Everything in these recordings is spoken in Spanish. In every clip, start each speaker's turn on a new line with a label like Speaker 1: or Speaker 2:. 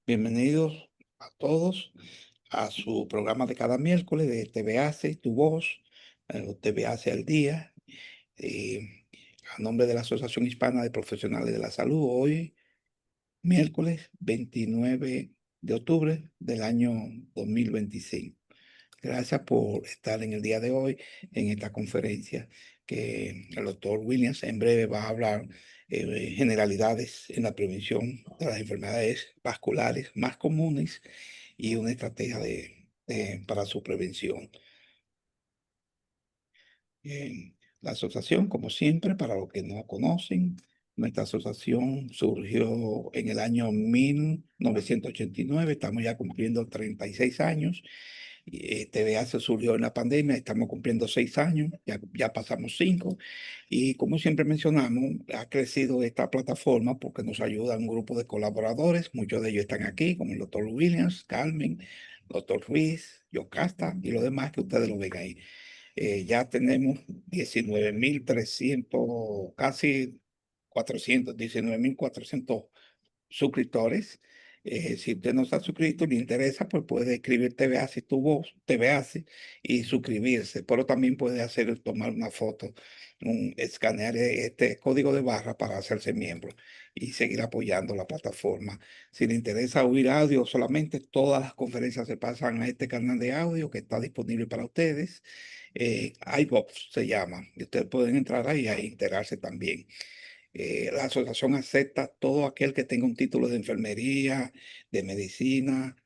Speaker 1: Bienvenidos a todos a su programa de cada miércoles de TVACE, Tu Voz, TVACE al Día. A nombre de la Asociación Hispana de Profesionales de la Salud, hoy, miércoles 29 de octubre del año 2025. Gracias por estar en el día de hoy en esta conferencia que el doctor Williams en breve va a hablar generalidades en la prevención de las enfermedades vasculares más comunes y una estrategia para su prevención. La asociación, como siempre, para los que no conocen, nuestra asociación surgió en el año 1989, estamos ya cumpliendo 36 años. TVA se surgió en la pandemia, estamos cumpliendo 6 años, ya pasamos 5. Y como siempre mencionamos, ha crecido esta plataforma porque nos ayuda un grupo de colaboradores, muchos de ellos están aquí, como el doctor Williams, Carmen, doctor Ruiz, Yocasta y los demás que ustedes lo ven ahí. Ya tenemos 19.300, casi 400, 19.400 suscriptores. Si usted no está suscrito y le interesa, pues puede escribir TVACE, Tu Voz, TVACE y suscribirse. Pero también puede tomar una foto, escanear este código de barra para hacerse miembro y seguir apoyando la plataforma. Si le interesa oír audio solamente, todas las conferencias se pasan a este canal de audio que está disponible para ustedes. iVox se llama, y ustedes pueden entrar ahí a enterarse también. La asociación acepta todo aquel que tenga un título de enfermería, de medicina,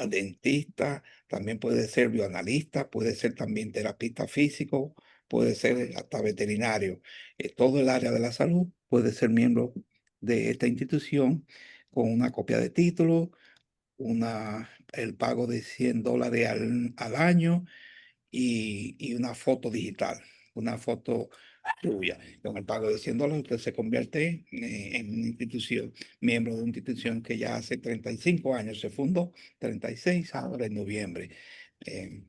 Speaker 1: dentista, también puede ser bioanalista, puede ser también terapista físico, puede ser hasta veterinario. Todo el área de la salud puede ser miembro de esta institución con una copia de título, el pago de $100 al año y una foto digital, una foto tuya. Con el pago de $100 usted se convierte en una institución, miembro de una institución que ya hace 35 años se fundó, 36 ahora en noviembre.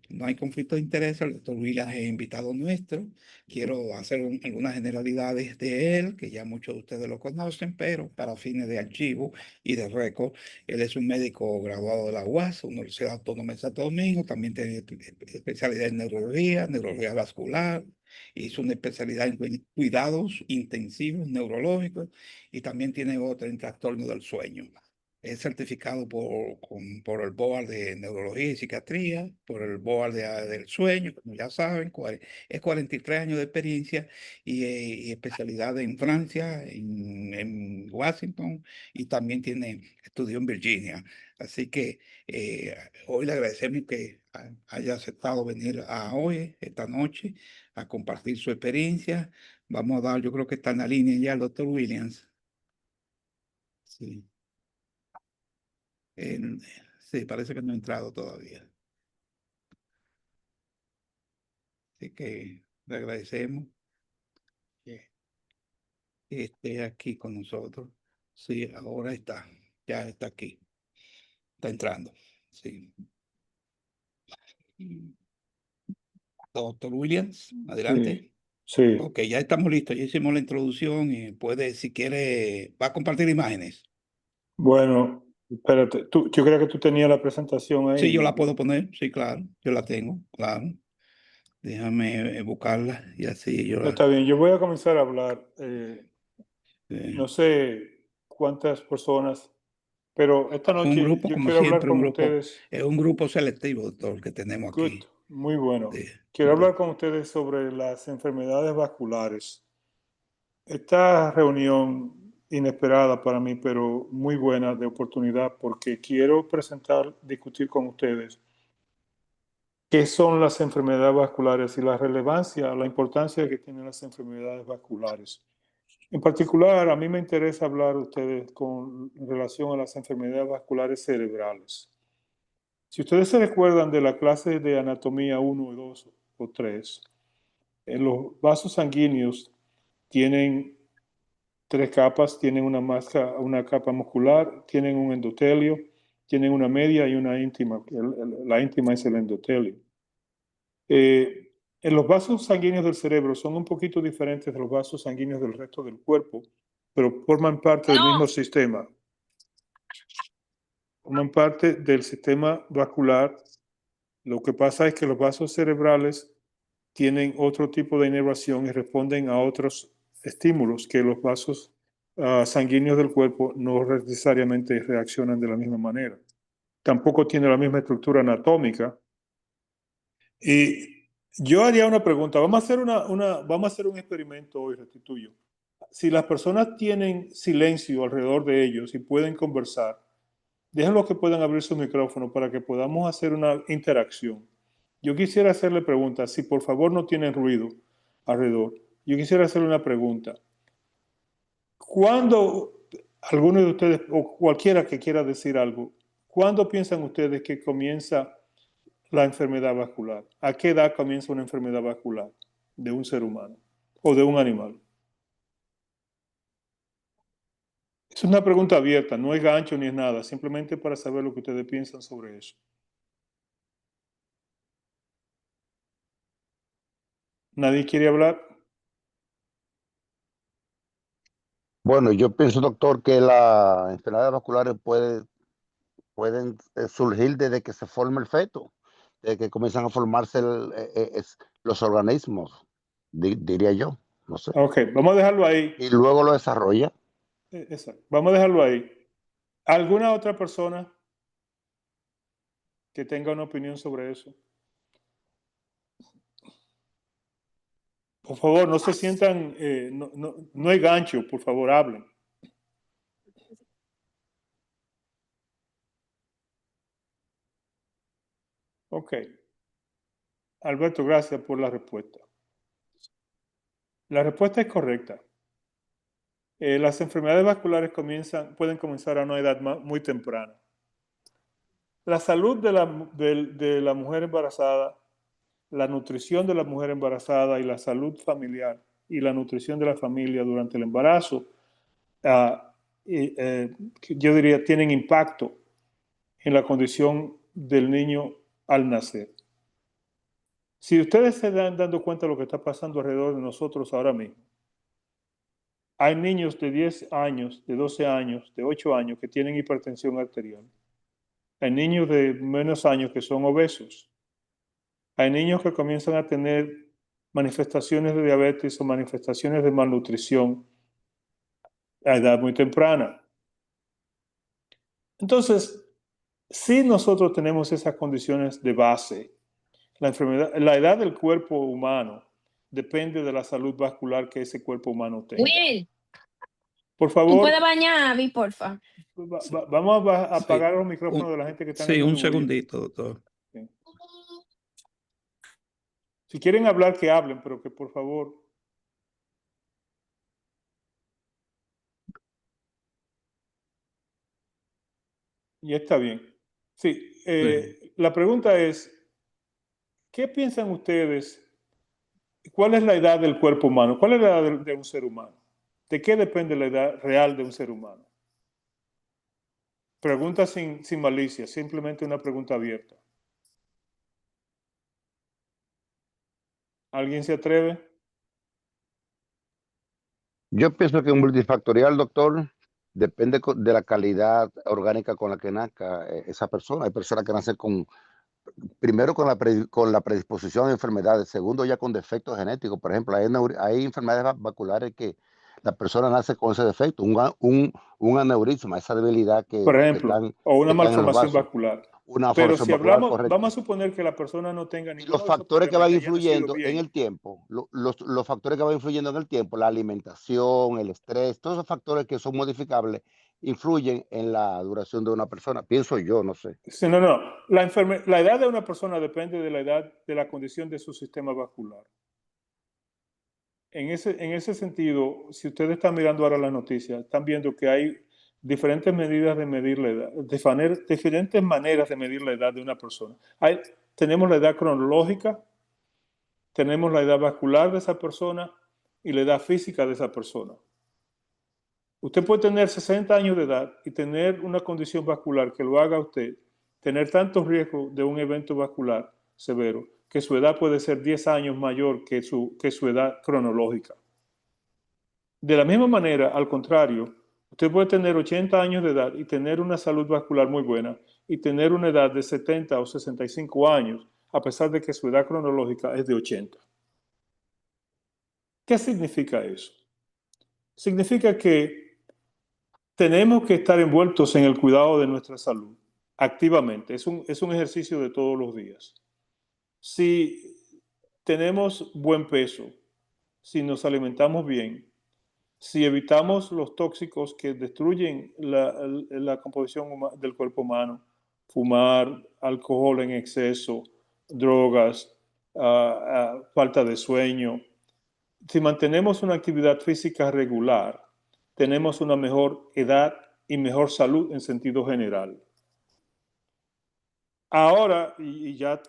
Speaker 1: No hay conflicto de interés, el doctor Williams es invitado nuestro. Quiero hacer algunas generalidades de él, que ya muchos de ustedes lo conocen, pero para fines de archivo y de récord, él es un médico graduado de la UAS, Universidad Autónoma de Santo Domingo, también tiene especialidad en neurología, neurología vascular, hizo una especialidad en cuidados intensivos neurológicos y también tiene otra en trastorno del sueño. Es certificado por el BOAR de Neurología y Psiquiatría, por el BOAR del Sueño, como ya saben, es 43 años de experiencia y especialidad en Francia, en Washington, y también tiene estudio en Virginia. Así que hoy le agradecemos que haya aceptado venir a hoy, esta noche, a compartir su experiencia. Vamos a dar, yo creo que está en la línea ya el doctor Williams. Sí. En- sí, parece que no ha entrado todavía. Así que le agradecemos que esté aquí con nosotros. Sí, ahora está, ya está aquí, está entrando. Sí. Doctor Williams,
Speaker 2: Sí,
Speaker 1: adelante.
Speaker 2: sí.
Speaker 1: Ok, ya estamos listos, ya hicimos la introducción y puede, si quiere, va a compartir imágenes.
Speaker 2: Bueno, espérate, yo creo que tú tenías la presentación
Speaker 1: Sí, yo la
Speaker 2: ahí.
Speaker 1: puedo poner, sí, claro, yo la tengo, claro. Déjame buscarla y así yo la...
Speaker 2: Está bien, yo voy a comenzar a hablar.
Speaker 1: eh,
Speaker 2: No sé cuántas personas, pero esta
Speaker 1: un
Speaker 2: noche
Speaker 1: grupo,
Speaker 2: yo
Speaker 1: como
Speaker 2: quiero hablar
Speaker 1: siempre,
Speaker 2: con ustedes.
Speaker 1: es un grupo selectivo, doctor, que tenemos
Speaker 2: Good,
Speaker 1: aquí.
Speaker 2: muy bueno.
Speaker 1: de-
Speaker 2: Quiero hablar con ustedes sobre las enfermedades vasculares. Esta reunión inesperada para mí, pero muy buena de oportunidad, porque quiero discutir con ustedes qué son las enfermedades vasculares y la relevancia, la importancia que tienen las enfermedades vasculares. En particular, a mí me interesa hablar a ustedes con relación a las enfermedades vasculares cerebrales. Si ustedes se recuerdan de la clase de anatomía 1, 2 o 3, los vasos sanguíneos tienen tres capas, tienen una capa muscular, tienen un endotelio, tienen una media y una íntima. La íntima es el endotelio. En los vasos sanguíneos del cerebro son un poquito diferentes de los vasos sanguíneos del resto del cuerpo, pero forman parte del mismo sistema. forman parte del sistema vascular. Lo que pasa es que los vasos cerebrales tienen otro tipo de inervación y responden a otros estímulos que los vasos sanguíneos del cuerpo no necesariamente reaccionan de la misma manera. Tampoco tiene la misma estructura anatómica. Y yo haría una pregunta. Vamos a hacer un experimento hoy, Restituyo. Si las personas tienen silencio alrededor de ellos y pueden conversar, déjenlos que puedan abrir su micrófono para que podamos hacer una interacción. Yo quisiera hacerle preguntas. Si por favor no tienen ruido alrededor, yo quisiera hacerle una pregunta. ¿Cuándo, alguno de ustedes, o cualquiera que quiera decir algo, cuándo piensan ustedes que comienza la enfermedad vascular? ¿A qué edad comienza una enfermedad vascular de un ser humano o de un animal? Es una pregunta abierta, no es gancho ni es nada, simplemente para saber lo que ustedes piensan sobre eso. ¿Nadie quiere hablar?
Speaker 3: Bueno, yo pienso, doctor, que las enfermedades vasculares pueden surgir desde que se forma el feto, desde que comienzan a formarse los organismos, diría yo, no sé.
Speaker 2: Ok, vamos a dejarlo ahí.
Speaker 3: Y luego lo desarrolla.
Speaker 2: Exacto. Vamos a dejarlo ahí. ¿Alguna otra persona que tenga una opinión sobre eso? Por favor, no se sientan, no hay gancho, por favor, hablen. Ok. Alberto, gracias por la respuesta. La respuesta es correcta. Las enfermedades vasculares pueden comenzar a una edad muy temprana. La salud de la mujer embarazada, la nutrición de la mujer embarazada y la salud familiar y la nutrición de la familia durante el embarazo, yo diría, tienen impacto en la condición del niño al nacer. Si ustedes se dan dando cuenta de lo que está pasando alrededor de nosotros ahora mismo, hay niños de 10 años, de 12 años, de 8 años que tienen hipertensión arterial. Hay niños de menos años que son obesos. Hay niños que comienzan a tener manifestaciones de diabetes o manifestaciones de malnutrición a edad muy temprana. Entonces, si nosotros tenemos esas condiciones de base, la edad del cuerpo humano depende de la salud vascular que ese cuerpo humano tenga.
Speaker 4: Will,
Speaker 2: Por
Speaker 4: ¿tú
Speaker 2: favor,
Speaker 4: puedes bañar a Abby, porfa?
Speaker 2: vamos a
Speaker 1: Sí,
Speaker 2: apagar los micrófonos de la gente que está en
Speaker 1: sí,
Speaker 2: el
Speaker 1: un
Speaker 2: audio.
Speaker 1: segundito, doctor.
Speaker 2: Sí. Si quieren hablar, que hablen, pero que por favor. Ya está bien. Sí,
Speaker 1: Sí.
Speaker 2: la pregunta es, ¿qué piensan ustedes? ¿Cuál es la edad del cuerpo humano? ¿Cuál es la edad de un ser humano? ¿De qué depende la edad real de un ser humano? Pregunta sin malicia, simplemente una pregunta abierta. ¿Alguien se atreve?
Speaker 3: Yo pienso que un multifactorial, doctor, depende de la calidad orgánica con la que nazca esa persona. Hay personas que nacen primero con la predisposición a enfermedades, segundo ya con defectos genéticos. Por ejemplo, hay enfermedades vasculares que la persona nace con ese defecto, un aneurisma, esa debilidad
Speaker 2: Por ejemplo, o
Speaker 3: que
Speaker 2: una
Speaker 3: está en los
Speaker 2: malformación
Speaker 3: vasos,
Speaker 2: vascular.
Speaker 3: una
Speaker 2: Pero
Speaker 3: formación
Speaker 2: si
Speaker 3: vascular
Speaker 2: hablamos, vamos
Speaker 3: correcta.
Speaker 2: a suponer que la persona no tenga
Speaker 3: Y los
Speaker 2: ninguno de esos
Speaker 3: factores que
Speaker 2: problemas y
Speaker 3: van
Speaker 2: que haya nacido
Speaker 3: influyendo en
Speaker 2: bien.
Speaker 3: el tiempo, los factores que van influyendo en el tiempo, la alimentación, el estrés, todos esos factores que son modificables, influyen en la duración de una persona. Pienso yo, no sé.
Speaker 2: Sí, no. La edad de una persona depende de la edad, de la condición de su sistema vascular. En ese sentido, si ustedes están mirando ahora las noticias, están viendo que hay diferentes medidas de medir la edad, diferentes maneras de medir la edad de una persona. Tenemos la edad cronológica, tenemos la edad vascular de esa persona y la edad física de esa persona. Usted puede tener 60 años de edad y tener una condición vascular que lo haga a usted tener tanto riesgo de un evento vascular severo que su edad puede ser 10 años mayor que su edad cronológica. De la misma manera, al contrario, Usted puede tener 80 años de edad y tener una salud vascular muy buena y tener una edad de 70 o 65 años, a pesar de que su edad cronológica es de 80. ¿Qué significa eso? Significa que tenemos que estar envueltos en el cuidado de nuestra salud activamente. Es un ejercicio de todos los días. Si tenemos buen peso, si nos alimentamos bien, si evitamos los tóxicos que destruyen la composición del cuerpo humano, fumar, alcohol en exceso, drogas, falta de sueño, si mantenemos una actividad física regular, tenemos una mejor edad y mejor salud en sentido general. Ahora, y ya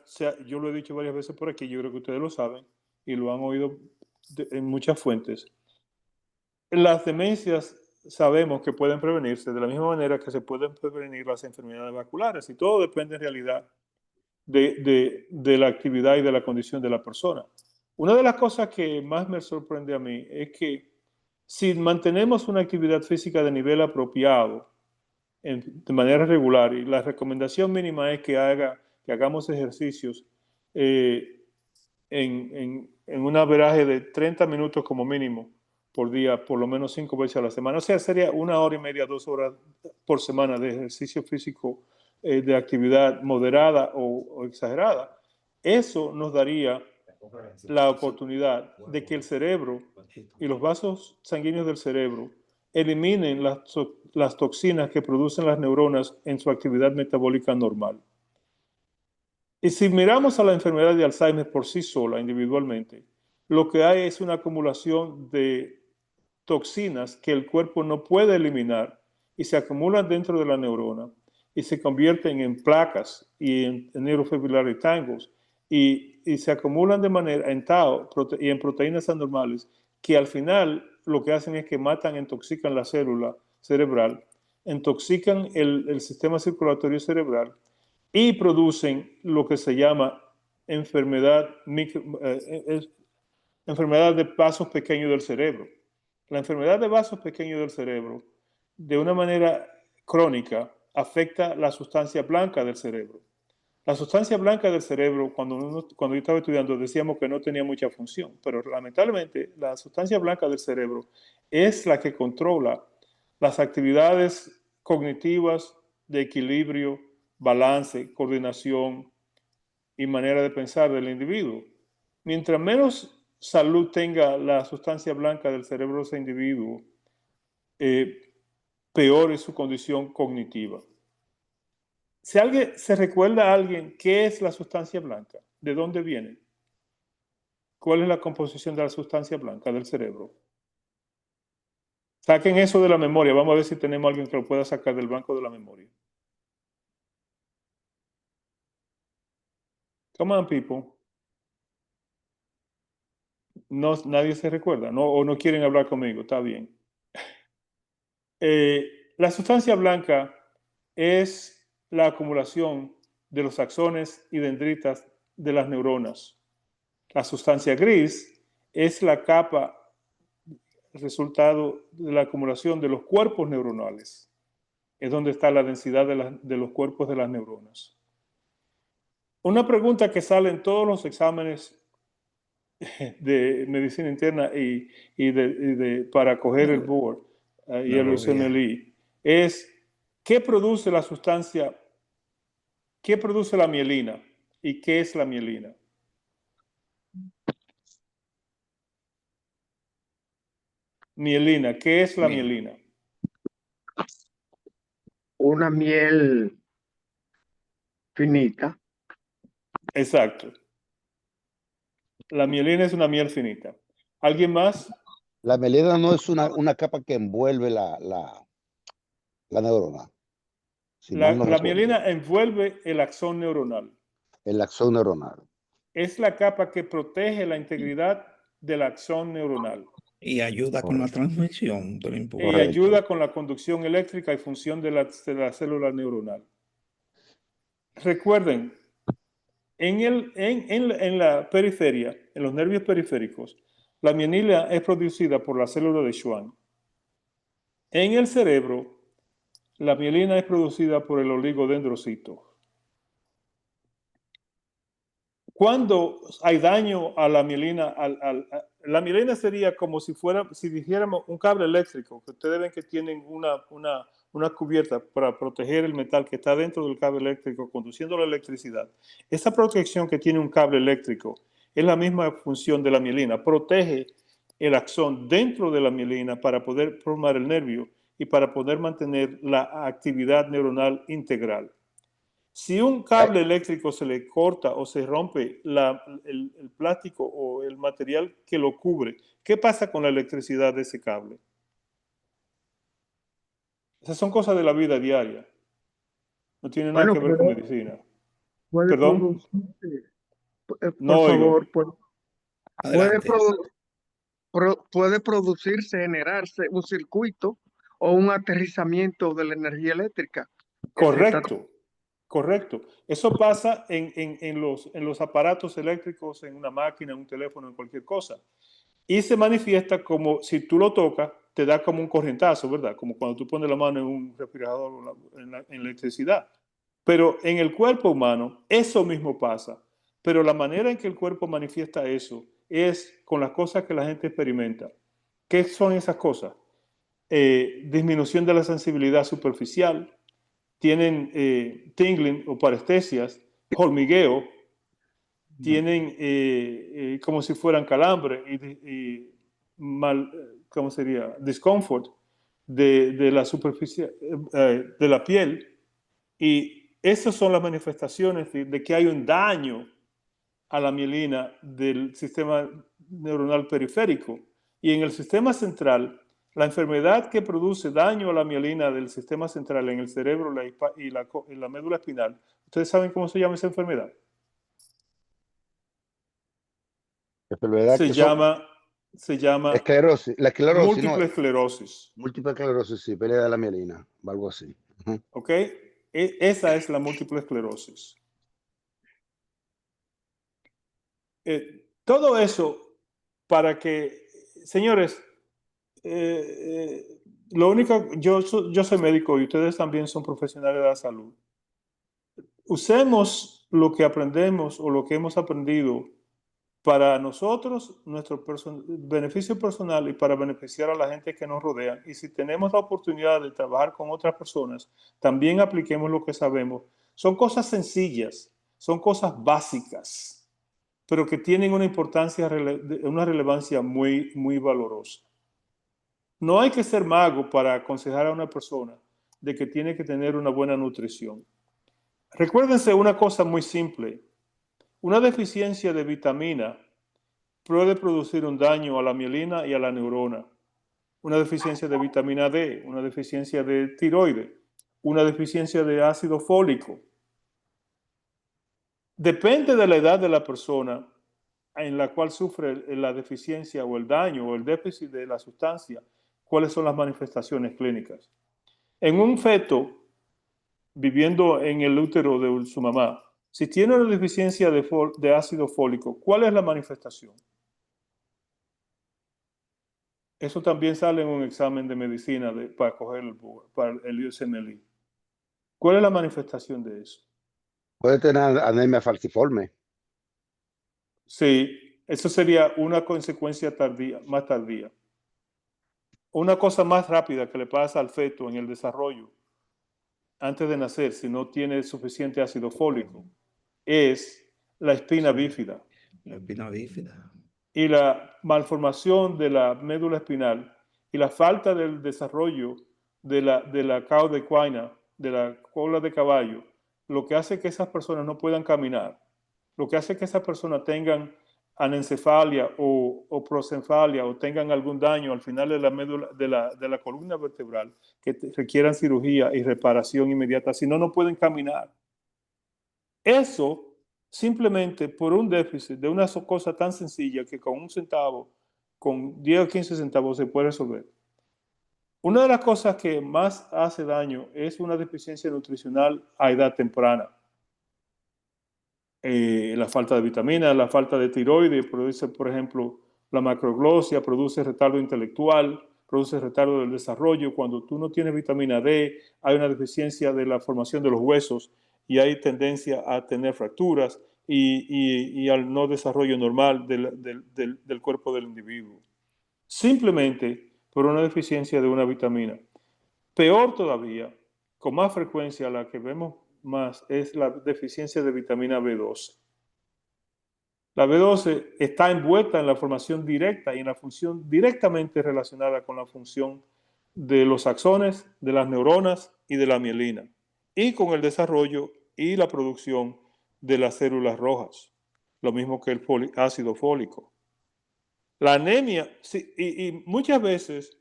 Speaker 2: yo lo he dicho varias veces por aquí, yo creo que ustedes lo saben y lo han oído en muchas fuentes, las demencias sabemos que pueden prevenirse de la misma manera que se pueden prevenir las enfermedades vasculares y todo depende en realidad de la actividad y de la condición de la persona. Una de las cosas que más me sorprende a mí es que si mantenemos una actividad física de nivel apropiado de manera regular, y la recomendación mínima es que hagamos ejercicios en un averaje de 30 minutos como mínimo por día, por lo menos 5 veces a la semana. O sea, sería 1 hora y media, 2 horas por semana de ejercicio físico de actividad moderada o exagerada. Eso nos daría la oportunidad de que el cerebro y los vasos sanguíneos del cerebro eliminen las toxinas que producen las neuronas en su actividad metabólica normal. Y si miramos a la enfermedad de Alzheimer por sí sola, individualmente, lo que hay es una acumulación de toxinas que el cuerpo no puede eliminar y se acumulan dentro de la neurona y se convierten en placas y en neurofibrillares tangos y se acumulan de manera en tau y en proteínas anormales que al final lo que hacen es que matan, intoxican la célula cerebral, intoxican el sistema circulatorio cerebral y producen lo que se llama enfermedad de vasos pequeños del cerebro. La enfermedad de vasos pequeños del cerebro, de una manera crónica, afecta la sustancia blanca del cerebro. La sustancia blanca del cerebro, cuando yo estaba estudiando, decíamos que no tenía mucha función, pero lamentablemente la sustancia blanca del cerebro es la que controla las actividades cognitivas de equilibrio, balance, coordinación y manera de pensar del individuo. Mientras menos salud tenga la sustancia blanca del cerebro de ese individuo, peor es su condición cognitiva. Si alguien se recuerda a alguien qué es la sustancia blanca, ¿de dónde viene? ¿Cuál es la composición de la sustancia blanca del cerebro? Saquen eso de la memoria. Vamos a ver si tenemos a alguien que lo pueda sacar del banco de la memoria. Come on, people. No, nadie se recuerda, ¿no? O no quieren hablar conmigo. Está bien. La sustancia blanca es la acumulación de los axones y dendritas de las neuronas. La sustancia gris es la capa resultado de la acumulación de los cuerpos neuronales. Es donde está la densidad de los cuerpos de las neuronas. Una pregunta que sale en todos los exámenes de medicina interna para coger el board y el USMLE es ¿qué produce la sustancia? ¿Qué produce la mielina? ¿Y qué es la mielina? Mielina, ¿qué es la mielina?
Speaker 4: Una miel finita.
Speaker 2: Exacto. La mielina es una miel finita. ¿Alguien más?
Speaker 3: La mielina no es una capa que envuelve la neurona. Si mal no
Speaker 2: La
Speaker 3: recuerdo.
Speaker 2: mielina envuelve el axón neuronal.
Speaker 3: El axón neuronal.
Speaker 2: Es la capa que protege la integridad del axón neuronal.
Speaker 1: Y ayuda con la transmisión del impulso.
Speaker 2: Y ayuda con la conducción eléctrica y función de la célula neuronal. Recuerden, en la periferia, en los nervios periféricos, la mielina es producida por la célula de Schwann. En el cerebro, la mielina es producida por el oligodendrocito. Cuando hay daño a la mielina, la mielina sería como si dijéramos un cable eléctrico, que ustedes ven que tienen una cubierta para proteger el metal que está dentro del cable eléctrico conduciendo la electricidad. Esa protección que tiene un cable eléctrico es la misma función de la mielina, protege el axón dentro de la mielina para poder formar el nervio y para poder mantener la actividad neuronal integral. Si un cable eléctrico se le corta o se rompe el plástico o el material que lo cubre, ¿qué pasa con la electricidad de ese cable? Esas son cosas de la vida diaria. No tiene nada
Speaker 4: Bueno,
Speaker 2: que ver con medicina.
Speaker 4: puede
Speaker 2: ¿Perdón?
Speaker 4: producirse,
Speaker 2: No
Speaker 4: por
Speaker 2: oigo.
Speaker 4: favor, puede,
Speaker 1: Adelante.
Speaker 4: puede producirse, generarse un circuito o un aterrizamiento de la energía eléctrica que se está.
Speaker 2: Correcto. Correcto. Eso pasa en los aparatos eléctricos, en una máquina, en un teléfono, en cualquier cosa. Y se manifiesta como si tú lo tocas, te da como un corrientazo, ¿verdad? Como cuando tú pones la mano en un refrigerador en electricidad. Pero en el cuerpo humano, eso mismo pasa. Pero la manera en que el cuerpo manifiesta eso es con las cosas que la gente experimenta. ¿Qué son esas cosas? Disminución de la sensibilidad superficial, tienen tingling o parestesias, hormigueo, tienen como si fueran calambre y ¿cómo sería? Discomfort de la superficie de la piel. Y esas son las manifestaciones de que hay un daño a la mielina del sistema neuronal periférico. Y en el sistema central, la enfermedad que produce daño a la mielina del sistema central en el cerebro y la médula espinal, ¿ustedes saben cómo se llama esa enfermedad?
Speaker 3: Enfermedad
Speaker 2: Se
Speaker 3: que son
Speaker 2: llama, se llama
Speaker 3: esclerosis, la esclerosis, no,
Speaker 2: múltiple esclerosis.
Speaker 3: múltiple esclerosis, sí, pérdida de la mielina, algo así. Ujú.
Speaker 2: ¿Ok? Esa es la múltiple esclerosis. Todo eso para que, señores, lo único, yo soy médico y ustedes también son profesionales de la salud. Usemos lo que aprendemos o lo que hemos aprendido para nosotros, nuestro beneficio personal y para beneficiar a la gente que nos rodea. Y si tenemos la oportunidad de trabajar con otras personas, también apliquemos lo que sabemos. Son cosas sencillas, son cosas básicas, pero que tienen una importancia, una relevancia muy, muy valorosa. No hay que ser mago para aconsejar a una persona de que tiene que tener una buena nutrición. Recuérdense una cosa muy simple. Una deficiencia de vitamina puede producir un daño a la mielina y a la neurona. Una deficiencia de vitamina D, una deficiencia de tiroides, una deficiencia de ácido fólico. Depende de la edad de la persona en la cual sufre la deficiencia o el daño o el déficit de la sustancia, cuáles son las manifestaciones clínicas. En un feto viviendo en el útero de su mamá, si tiene una deficiencia de ácido fólico, ¿cuál es la manifestación? Eso también sale en un examen de medicina para coger para el USMLE. ¿Cuál es la manifestación de eso?
Speaker 3: Puede tener anemia falciforme.
Speaker 2: Sí, eso sería una consecuencia tardía, más tardía. Una cosa más rápida que le pasa al feto en el desarrollo antes de nacer, si no tiene suficiente ácido fólico, es la espina bífida.
Speaker 1: La espina bífida.
Speaker 2: Y la malformación de la médula espinal y la falta del desarrollo de la cauda equina, de la cola de caballo, lo que hace que esas personas no puedan caminar, lo que hace que esas personas tengan anencefalia o prosenfalia o tengan algún daño al final de la médula de la columna vertebral que requieran cirugía y reparación inmediata, si no, no pueden caminar. Eso simplemente por un déficit de una cosa tan sencilla que con un centavo, con 10 o 15 centavos se puede resolver. Una de las cosas que más hace daño es una deficiencia nutricional a edad temprana. La falta de vitamina, la falta de tiroides, produce, por ejemplo, la macroglosia, produce retardo intelectual, produce retardo del desarrollo. Cuando tú no tienes vitamina D, hay una deficiencia de la formación de los huesos y hay tendencia a tener fracturas y al no desarrollo normal del cuerpo del individuo. Simplemente por una deficiencia de una vitamina. Peor todavía, con más frecuencia la que vemos más, es la deficiencia de vitamina B12. La B12 está envuelta en la formación directa y en la función directamente relacionada con la función de los axones, de las neuronas y de la mielina, y con el desarrollo y la producción de las células rojas, lo mismo que el ácido fólico. La anemia, sí, y muchas veces,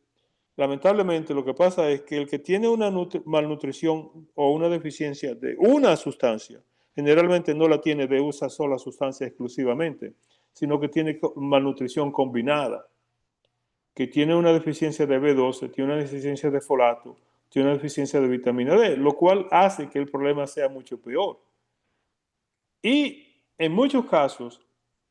Speaker 2: lamentablemente, lo que pasa es que el que tiene una malnutrición o una deficiencia de una sustancia, generalmente no la tiene de una sola sustancia exclusivamente, sino que tiene malnutrición combinada, que tiene una deficiencia de B12, tiene una deficiencia de folato, tiene una deficiencia de vitamina D, lo cual hace que el problema sea mucho peor. Y en muchos casos,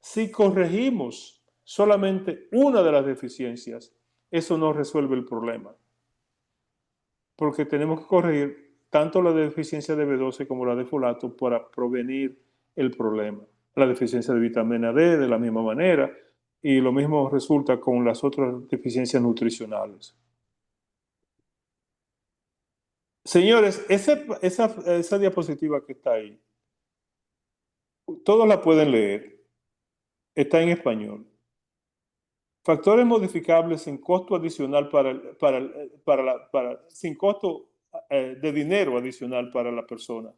Speaker 2: si corregimos solamente una de las deficiencias, eso no resuelve el problema. Porque tenemos que corregir tanto la deficiencia de B12 como la de folato para prevenir el problema. La deficiencia de vitamina D de la misma manera, y lo mismo resulta con las otras deficiencias nutricionales. Señores, esa diapositiva que está ahí, todos la pueden leer, está en español. Factores modificables sin costo adicional sin costo de dinero adicional para la persona.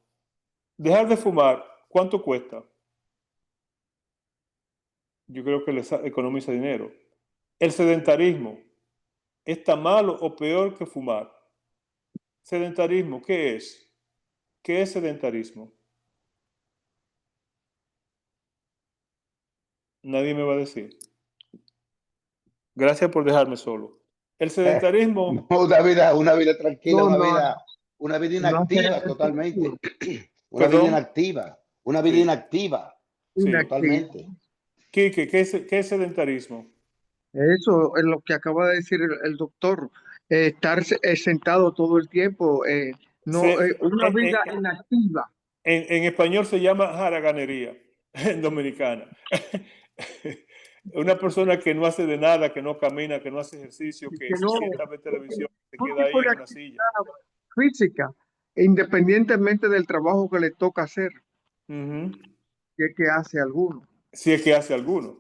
Speaker 2: Dejar de fumar, ¿cuánto cuesta? Yo creo que les economiza dinero. El sedentarismo, ¿es tan malo o peor que fumar? Sedentarismo, ¿qué es? ¿Qué es sedentarismo? Nadie me va a decir. Gracias por dejarme solo. El sedentarismo...
Speaker 3: No, una vida tranquila, una vida inactiva totalmente. Una vida inactiva, una vida inactiva.
Speaker 2: Sí.
Speaker 3: Totalmente.
Speaker 2: Quique, ¿qué es sedentarismo?
Speaker 4: Eso es lo que acaba de decir el doctor. Estar sentado todo el tiempo, una vida inactiva.
Speaker 2: En español se llama haraganería, en dominicana. Una persona que no hace de nada, que no camina, que no hace ejercicio, que se sienta a ver televisión, se queda ahí en una silla.
Speaker 4: Física, independientemente del trabajo que le toca hacer, que hace alguno.
Speaker 2: Si es que hace alguno.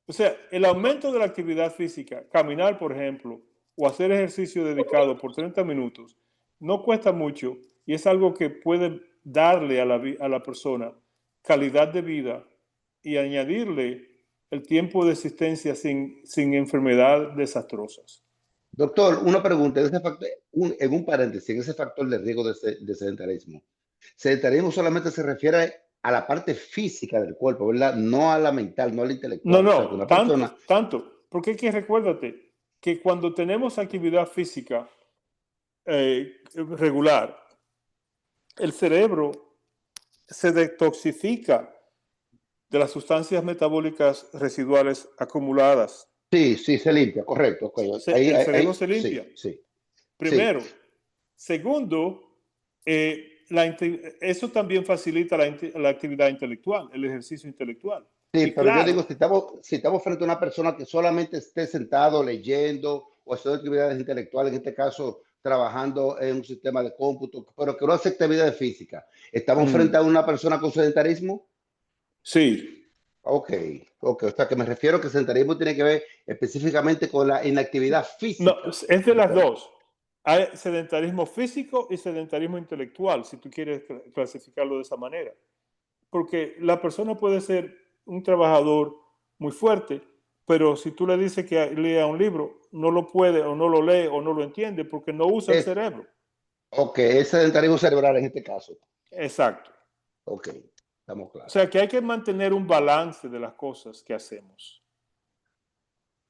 Speaker 2: O sea, el aumento de la actividad física, caminar, por ejemplo, o hacer ejercicio dedicado por 30 minutos, no cuesta mucho y es algo que puede darle a la persona calidad de vida y añadirle el tiempo de existencia sin enfermedades desastrosas.
Speaker 3: Doctor, una pregunta, en un paréntesis, en ese factor de riesgo de sedentarismo. Sedentarismo solamente se refiere a la parte física del cuerpo, ¿verdad? No a la mental, no a la intelectual.
Speaker 2: No,
Speaker 3: O sea, que una
Speaker 2: tanto, porque es que recuérdate que cuando tenemos actividad física regular, el cerebro se detoxifica de las sustancias metabólicas residuales acumuladas.
Speaker 3: Sí, se limpia, correcto. Okay.
Speaker 2: El cerebro se limpia.
Speaker 3: Sí.
Speaker 2: Primero. Segundo, eso también facilita la actividad intelectual, el ejercicio intelectual.
Speaker 3: Sí,
Speaker 2: y
Speaker 3: pero claro, yo digo, si estamos frente a una persona que solamente esté sentado leyendo o haciendo actividades intelectuales, en este caso trabajando en un sistema de cómputo, pero que no hace actividades físicas, ¿estamos frente a una persona con sedentarismo?
Speaker 2: Sí.
Speaker 3: Ok. O sea, que me refiero que sedentarismo tiene que ver específicamente con la inactividad física.
Speaker 2: No, es de las dos. Hay sedentarismo físico y sedentarismo intelectual, si tú quieres clasificarlo de esa manera. Porque la persona puede ser un trabajador muy fuerte, pero si tú le dices que lea un libro, no lo puede o no lo lee o no lo entiende porque no usa el cerebro.
Speaker 3: Ok, es sedentarismo cerebral en este caso.
Speaker 2: Exacto.
Speaker 3: Ok, estamos claros.
Speaker 2: O sea que hay que mantener un balance de las cosas que hacemos.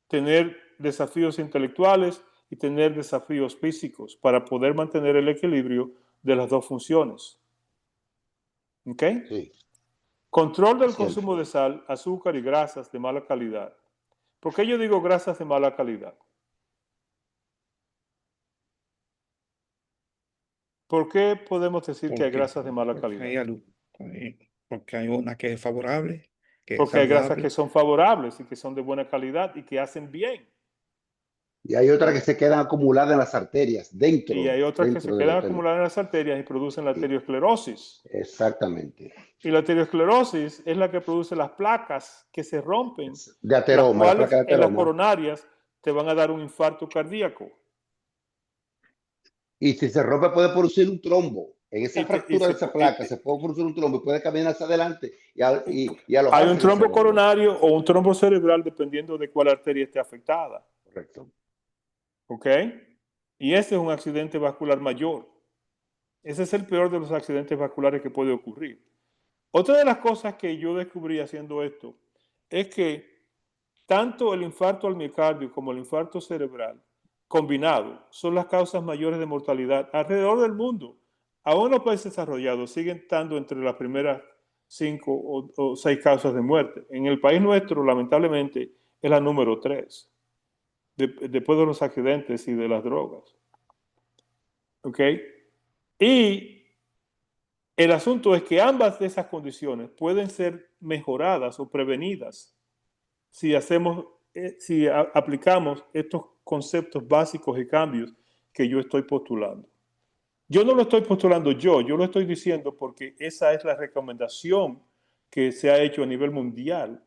Speaker 2: Tener desafíos intelectuales y tener desafíos físicos para poder mantener el equilibrio de las dos funciones. ¿Ok?
Speaker 3: Sí.
Speaker 2: Control del consumo de sal, azúcar y grasas de mala calidad. ¿Por qué yo digo grasas de mala calidad? ¿Por qué podemos decir que hay
Speaker 1: Porque,
Speaker 2: grasas de mala
Speaker 1: porque
Speaker 2: calidad?
Speaker 1: porque hay una que es favorable, que es
Speaker 2: Porque hay grasas que
Speaker 1: saludable.
Speaker 2: son favorables y que son de buena calidad y que hacen bien.
Speaker 3: Y hay otras que se quedan acumuladas en las arterias,
Speaker 2: Y hay otras que se
Speaker 3: dentro del
Speaker 2: quedan
Speaker 3: arterio.
Speaker 2: acumuladas en las arterias y producen la
Speaker 3: Sí,
Speaker 2: arteriosclerosis.
Speaker 3: exactamente.
Speaker 2: Y la arteriosclerosis es la que produce las placas que se rompen,
Speaker 3: De
Speaker 2: las
Speaker 3: ateroma, la
Speaker 2: cuales
Speaker 3: placa de
Speaker 2: en las
Speaker 3: ateroma.
Speaker 2: coronarias te van a dar un infarto cardíaco.
Speaker 3: Y si se rompe puede producir un trombo. En esa
Speaker 2: Y, te- y
Speaker 3: fractura de
Speaker 2: se
Speaker 3: esa
Speaker 2: pu- y-
Speaker 3: placa se puede producir un trombo y puede caminar hacia adelante y
Speaker 2: hay un
Speaker 3: alojarse en el
Speaker 2: trombo
Speaker 3: cerebro.
Speaker 2: coronario o un trombo cerebral dependiendo de cuál arteria esté afectada.
Speaker 3: Correcto.
Speaker 2: ¿Ok? Y ese es un accidente vascular mayor. Ese es el peor de los accidentes vasculares que puede ocurrir. Otra de las cosas que yo descubrí haciendo esto es que tanto el infarto al miocardio como el infarto cerebral combinado son las causas mayores de mortalidad alrededor del mundo. Aún los países desarrollados siguen estando entre las primeras 5 o 6 causas de muerte. En el país nuestro, lamentablemente, es la número 3, después de los accidentes y de las drogas. ¿Ok? Y el asunto es que ambas de esas condiciones pueden ser mejoradas o prevenidas si aplicamos estos conceptos básicos y cambios que yo estoy postulando. Yo no lo estoy postulando yo lo estoy diciendo porque esa es la recomendación que se ha hecho a nivel mundial,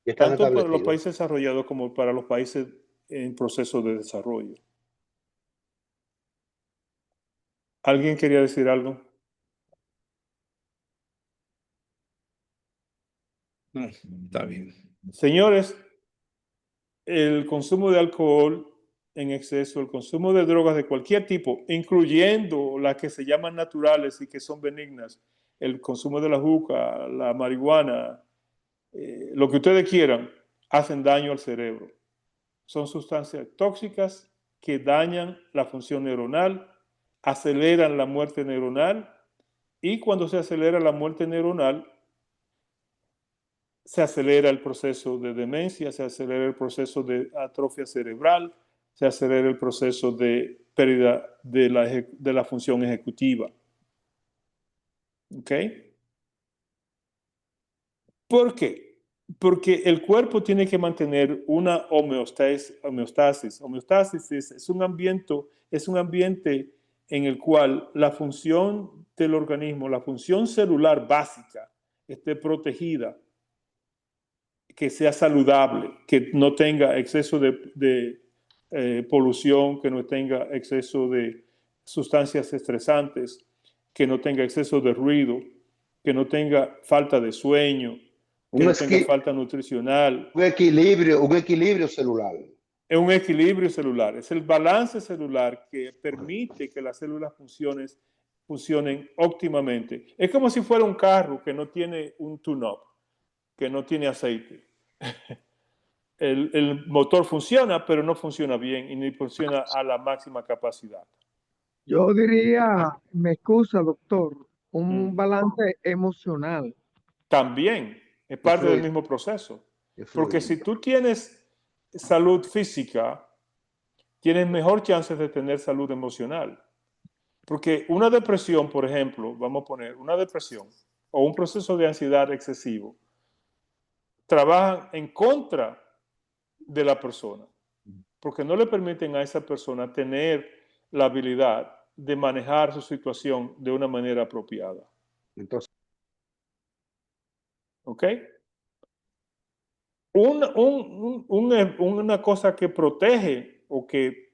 Speaker 3: Y están
Speaker 2: tanto para los
Speaker 3: establecidos.
Speaker 2: países desarrollados como para los países en proceso de desarrollo. ¿Alguien quería decir algo?
Speaker 1: No, está bien.
Speaker 2: Señores, el consumo de alcohol en exceso, el consumo de drogas de cualquier tipo, incluyendo las que se llaman naturales y que son benignas, el consumo de la juca, la marihuana, lo que ustedes quieran, hacen daño al cerebro. Son sustancias tóxicas que dañan la función neuronal, aceleran la muerte neuronal y cuando se acelera la muerte neuronal, se acelera el proceso de demencia, se acelera el proceso de atrofia cerebral, se acelera el proceso de pérdida de la función ejecutiva. ¿Ok? ¿Por qué? Porque el cuerpo tiene que mantener una homeostasis. Homeostasis es un ambiente en el cual la función del organismo, la función celular básica, esté protegida, que sea saludable, que no tenga exceso de polución, que no tenga exceso de sustancias estresantes, que no tenga exceso de ruido, que no tenga falta de sueño, que
Speaker 3: Un,
Speaker 2: no tenga
Speaker 3: esqui-
Speaker 2: falta nutricional.
Speaker 3: un equilibrio celular.
Speaker 2: Es un equilibrio celular, es el balance celular que permite que las células funcionen óptimamente. Es como si fuera un carro que no tiene un tune-up, que no tiene aceite. El motor funciona, pero no funciona bien y ni funciona a la máxima capacidad.
Speaker 4: Yo diría, me excusa, doctor,
Speaker 2: Mm.
Speaker 4: un balance emocional.
Speaker 2: También es
Speaker 3: Es
Speaker 2: parte del
Speaker 3: fluido.
Speaker 2: mismo proceso.
Speaker 3: Es
Speaker 2: Porque
Speaker 3: fluido.
Speaker 2: si tú tienes salud física, tienes mejor chances de tener salud emocional. Porque una depresión, por ejemplo, vamos a poner una depresión o un proceso de ansiedad excesivo, trabajan en contra de la persona, porque no le permiten a esa persona tener la habilidad de manejar su situación de una manera apropiada.
Speaker 3: Entonces,
Speaker 2: ¿Ok? Una cosa que protege o que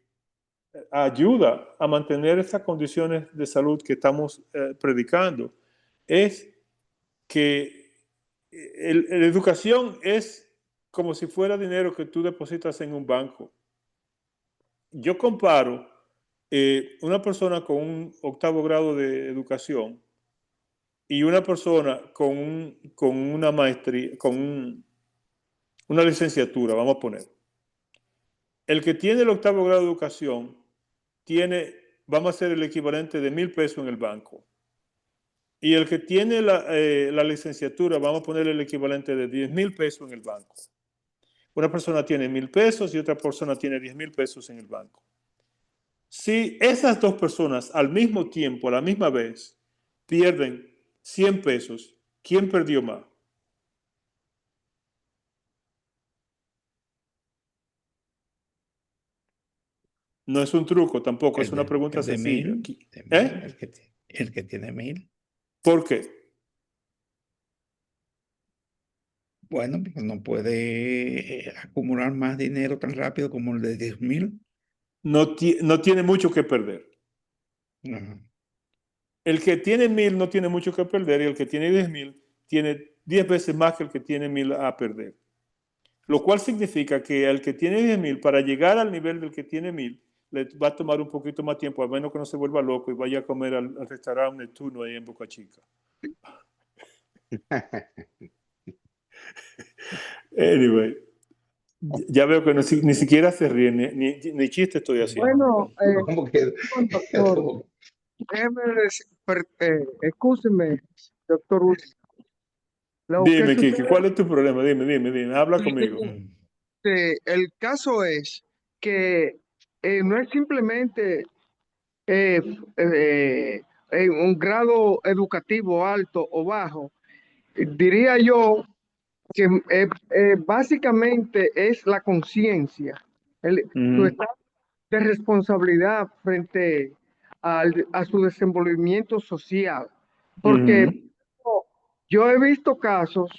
Speaker 2: ayuda a mantener esas condiciones de salud que estamos predicando es que la educación es como si fuera dinero que tú depositas en un banco. Yo comparo una persona con un 8º grado de educación y una persona con una maestría, una licenciatura, vamos a poner. El que tiene el 8º grado de educación vamos a hacer el equivalente de 1,000 pesos en el banco. Y el que tiene la licenciatura, vamos a poner el equivalente de 10,000 pesos en el banco. Una persona tiene 1,000 pesos y otra persona tiene 10,000 pesos en el banco. Si esas dos personas al mismo tiempo, a la misma vez, pierden 100 pesos, ¿quién perdió más? No es un truco tampoco, es una pregunta
Speaker 1: El de
Speaker 2: sencilla.
Speaker 1: 1000, de 1000,
Speaker 2: ¿Eh?
Speaker 1: el que tiene 1000.
Speaker 2: ¿Por qué?
Speaker 1: Bueno, pues no puede acumular más dinero tan rápido como el de 10.000.
Speaker 2: No tiene mucho que perder.
Speaker 1: Ajá.
Speaker 2: El que tiene 1000 no tiene mucho que perder y el que tiene 10.000 tiene 10 veces más que el que tiene 1000 a perder. Lo cual significa que el que tiene 10.000, para llegar al nivel del que tiene 1000, le va a tomar un poquito más tiempo, a menos que no se vuelva loco y vaya a comer al restaurante Neptuno ahí en Boca Chica. Anyway, ya veo que ni siquiera se ríe, ni chiste estoy haciendo.
Speaker 4: Bueno,
Speaker 3: ¿Cómo que?
Speaker 4: doctor, déjeme decir, excúseme, doctor Wilson. Lo que
Speaker 2: Dime, Kiki,
Speaker 4: sucede
Speaker 2: ¿cuál es tu problema? Dime, habla conmigo.
Speaker 4: es que el caso es que no es simplemente eh, un grado educativo alto o bajo. Diría yo que básicamente es la conciencia, su
Speaker 2: Ujú,
Speaker 4: estado de responsabilidad frente a su desenvolvimiento social. Porque
Speaker 2: ujú,
Speaker 4: yo he visto casos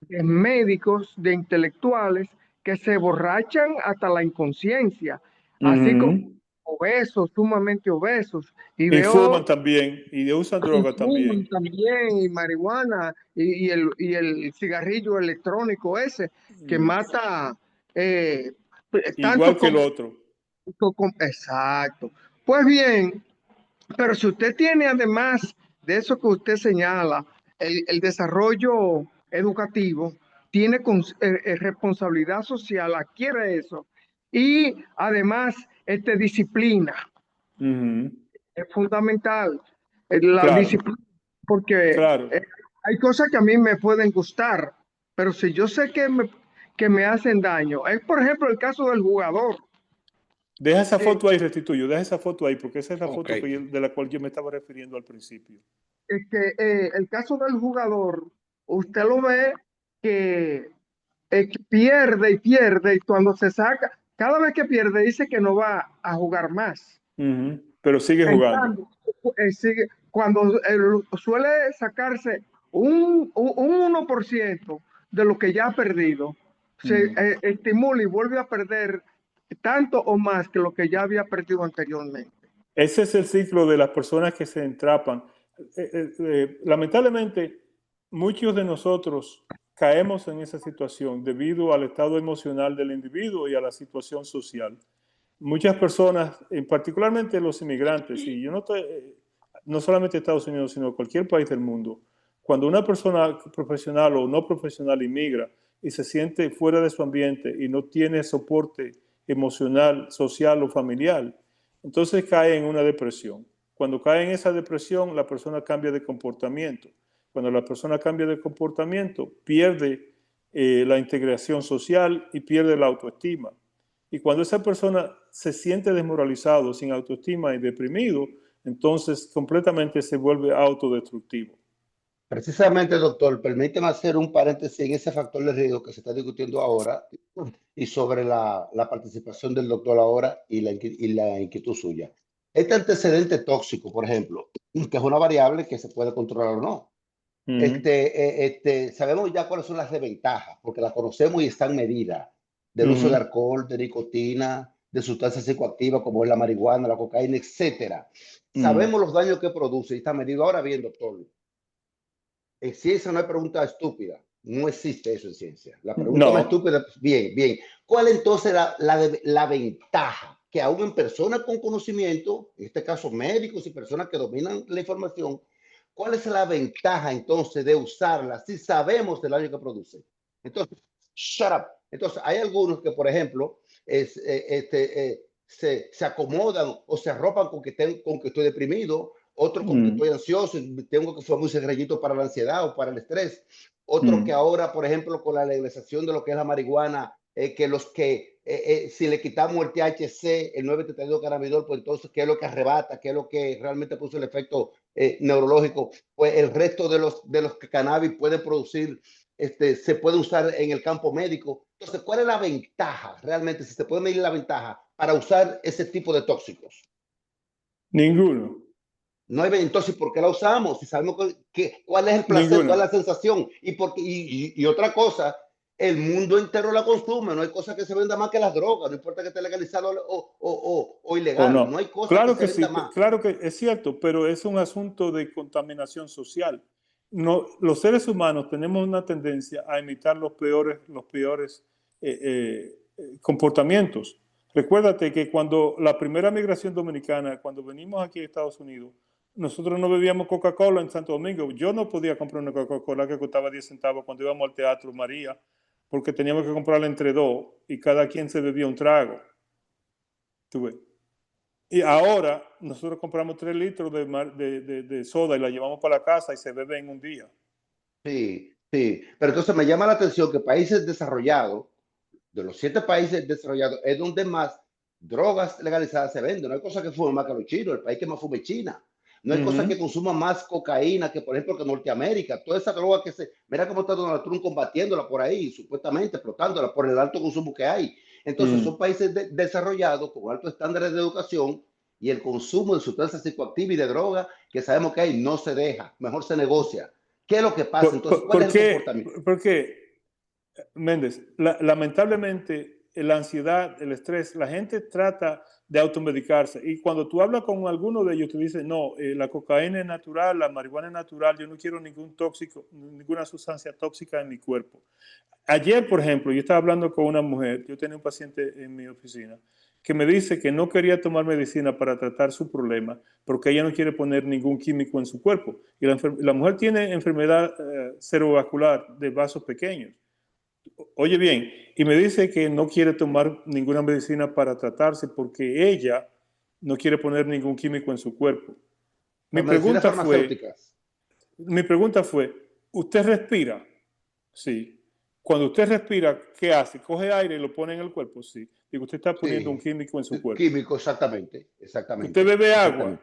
Speaker 4: de médicos, de intelectuales, que se borrachan hasta la inconsciencia, así como
Speaker 2: ujú.
Speaker 4: obesos, sumamente obesos. Y
Speaker 2: Y fuman
Speaker 4: veo
Speaker 2: también, y usan
Speaker 4: y
Speaker 2: droga
Speaker 4: fuman
Speaker 2: también.
Speaker 4: también, y marihuana, y el cigarrillo electrónico ese, que mata eh, tanto
Speaker 2: Igual que el
Speaker 4: como,
Speaker 2: otro.
Speaker 4: Exacto. Pues bien, pero si usted tiene además de eso que usted señala, el desarrollo educativo, tiene responsabilidad social, adquiere eso, y además disciplina.
Speaker 2: Ujú.
Speaker 4: Es fundamental la
Speaker 2: Claro,
Speaker 4: disciplina, porque
Speaker 2: claro.
Speaker 4: hay cosas que a mí me pueden gustar, pero si yo sé que me hacen daño, es por ejemplo el caso del jugador.
Speaker 2: Deja esa
Speaker 4: Eh,
Speaker 2: foto ahí, Restituyo, deja esa foto ahí, porque esa es la
Speaker 1: Ok.
Speaker 2: foto de la cual yo me estaba refiriendo al principio.
Speaker 4: es que el caso del jugador, usted lo ve que, que pierde y pierde, y cuando se saca, cada vez que pierde dice que no va a jugar más.
Speaker 2: Ujú. Pero sigue
Speaker 4: En
Speaker 2: jugando.
Speaker 4: cambio, cuando suele sacarse un 1% de lo que ya ha perdido, se
Speaker 2: Ujú.
Speaker 4: estimula y vuelve a perder tanto o más que lo que ya había perdido anteriormente.
Speaker 2: Ese es el ciclo de las personas que se entrapan. Lamentablemente, muchos de nosotros caemos en esa situación debido al estado emocional del individuo y a la situación social. Muchas personas, particularmente los inmigrantes, y yo no solamente Estados Unidos, sino cualquier país del mundo, cuando una persona profesional o no profesional inmigra y se siente fuera de su ambiente y no tiene soporte emocional, social o familiar, entonces cae en una depresión. Cuando cae en esa depresión, la persona cambia de comportamiento. Cuando la persona cambia de comportamiento, pierde la integración social y pierde la autoestima. Y cuando esa persona se siente desmoralizado, sin autoestima y deprimido, entonces completamente se vuelve autodestructivo.
Speaker 3: Precisamente, doctor, permíteme hacer un paréntesis en ese factor de riesgo que se está discutiendo ahora y sobre la participación del doctor ahora y la inquietud suya. Este antecedente tóxico, por ejemplo, que es una variable que se puede controlar o no.
Speaker 2: Uh
Speaker 3: Sabemos ya cuáles son las desventajas, porque las conocemos y están medidas, del uso de
Speaker 2: -huh.
Speaker 3: alcohol, de nicotina, de sustancias psicoactivas como es la marihuana, la cocaína, etcétera. Sabemos los daños que produce y está medido. Ahora bien, doctor, en ciencia no hay pregunta estúpida. No existe eso en ciencia. La pregunta más
Speaker 2: No,
Speaker 3: estúpida, bien, bien. ¿Cuál entonces la ventaja? Que aún en personas con conocimiento, en este caso médicos y personas que dominan la información, ¿cuál es la ventaja entonces de usarla si sabemos el daño que produce? Entonces, shut up. Entonces, hay algunos que, por ejemplo, se acomodan o se arropan con que estoy deprimido, otro con que estoy ansioso, tengo que fumar un cigarrillito para la ansiedad o para el estrés, otro que ahora, por ejemplo, con la legalización de lo que es la marihuana, que si le quitamos el THC, el 9-32 cannabidol, pues entonces, ¿qué es lo que arrebata? ¿Qué es lo que realmente puso el efecto neurológico? Pues el resto de los que cannabis puede producir, se puede usar en el campo médico. Entonces, ¿cuál es la ventaja realmente? Si se puede medir la ventaja para usar ese tipo de tóxicos.
Speaker 2: Ninguno.
Speaker 3: No hay, entonces, ¿por qué la usamos? Si sabemos cuál es el placer,
Speaker 2: Ninguno.
Speaker 3: cuál es la sensación. Y otra cosa, el mundo entero la consume. No hay cosa que se venda más que las drogas. No importa que esté legalizado o ilegal.
Speaker 2: ¿O no?
Speaker 3: No hay cosa
Speaker 2: Claro
Speaker 3: que
Speaker 2: que
Speaker 3: se
Speaker 2: sí,
Speaker 3: venda más.
Speaker 2: claro que es cierto, pero es un asunto de contaminación social. No, los seres humanos tenemos una tendencia a imitar los peores comportamientos. Recuérdate que cuando la primera migración dominicana, cuando venimos aquí a Estados Unidos, nosotros no bebíamos Coca-Cola en Santo Domingo. Yo no podía comprar una Coca-Cola que costaba 10 centavos cuando íbamos al Teatro María, porque teníamos que comprarla entre dos y cada quien se bebía un trago. ¿Tú ves? Y ahora nosotros compramos 3 litros de soda y la llevamos para la casa y se bebe en un día.
Speaker 3: Sí, sí. Pero entonces me llama la atención que países desarrollados, de los 7 países desarrollados, es donde más drogas legalizadas se venden. No hay cosa que fume más que los chinos, el país que más fume es China. No hay cosa que consuma más cocaína que, por ejemplo, que Norteamérica. Toda esa droga que se... Mira cómo está Donald Trump combatiéndola por ahí, supuestamente explotándola por el alto consumo que hay. Entonces, son países desarrollados con altos estándares de educación y el consumo de sustancias psicoactivas y de droga que sabemos que hay no se deja, mejor se negocia. ¿Qué es lo que pasa? Entonces, ¿cuál es el comportamiento?
Speaker 2: Porque, Méndez, lamentablemente la ansiedad, el estrés, la gente trata de automedicarse y cuando tú hablas con alguno de ellos te dicen, no, la cocaína es natural, la marihuana es natural, yo no quiero ningún tóxico, ninguna sustancia tóxica en mi cuerpo. Ayer, por ejemplo, yo estaba hablando con una mujer, yo tenía un paciente en mi oficina, que me dice que no quería tomar medicina para tratar su problema porque ella no quiere poner ningún químico en su cuerpo. Y la mujer tiene enfermedad cerebrovascular de vasos pequeños. Oye bien, y me dice que no quiere tomar ninguna medicina para tratarse porque ella no quiere poner ningún químico en su cuerpo. Mi
Speaker 3: Las medicinas
Speaker 2: pregunta
Speaker 3: farmacéuticas.
Speaker 2: fue, ¿usted respira? Sí. Cuando usted respira, ¿qué hace? ¿Coge aire y lo pone en el cuerpo? Sí. Digo, usted está poniendo un
Speaker 3: Sí,
Speaker 2: químico en su cuerpo.
Speaker 3: químico, exactamente,
Speaker 2: Usted
Speaker 3: exactamente,
Speaker 2: bebe agua.
Speaker 3: exactamente.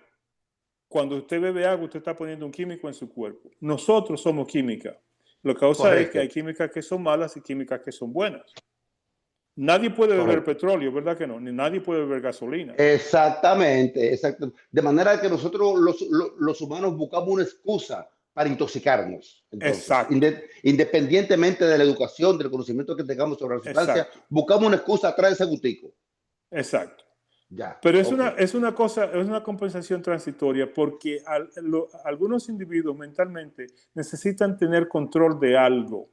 Speaker 2: Cuando usted bebe agua, usted está poniendo un químico en su cuerpo. Nosotros somos química. Lo que causa es que hay
Speaker 3: Correcto,
Speaker 2: químicas que son malas y químicas que son buenas. Nadie puede beber
Speaker 3: correcto.
Speaker 2: petróleo, ¿verdad que no? Ni nadie puede beber gasolina.
Speaker 3: Exactamente, exacto. De manera que nosotros los humanos buscamos una excusa para intoxicarnos. Entonces,
Speaker 2: Exacto,
Speaker 3: independientemente de la educación, del conocimiento que tengamos sobre la sustancia,
Speaker 2: exacto,
Speaker 3: buscamos una excusa atrás de ese gustico.
Speaker 2: exacto.
Speaker 3: Ya,
Speaker 2: Pero
Speaker 3: ok.
Speaker 2: es una cosa, es una compensación transitoria porque algunos individuos mentalmente necesitan tener control de algo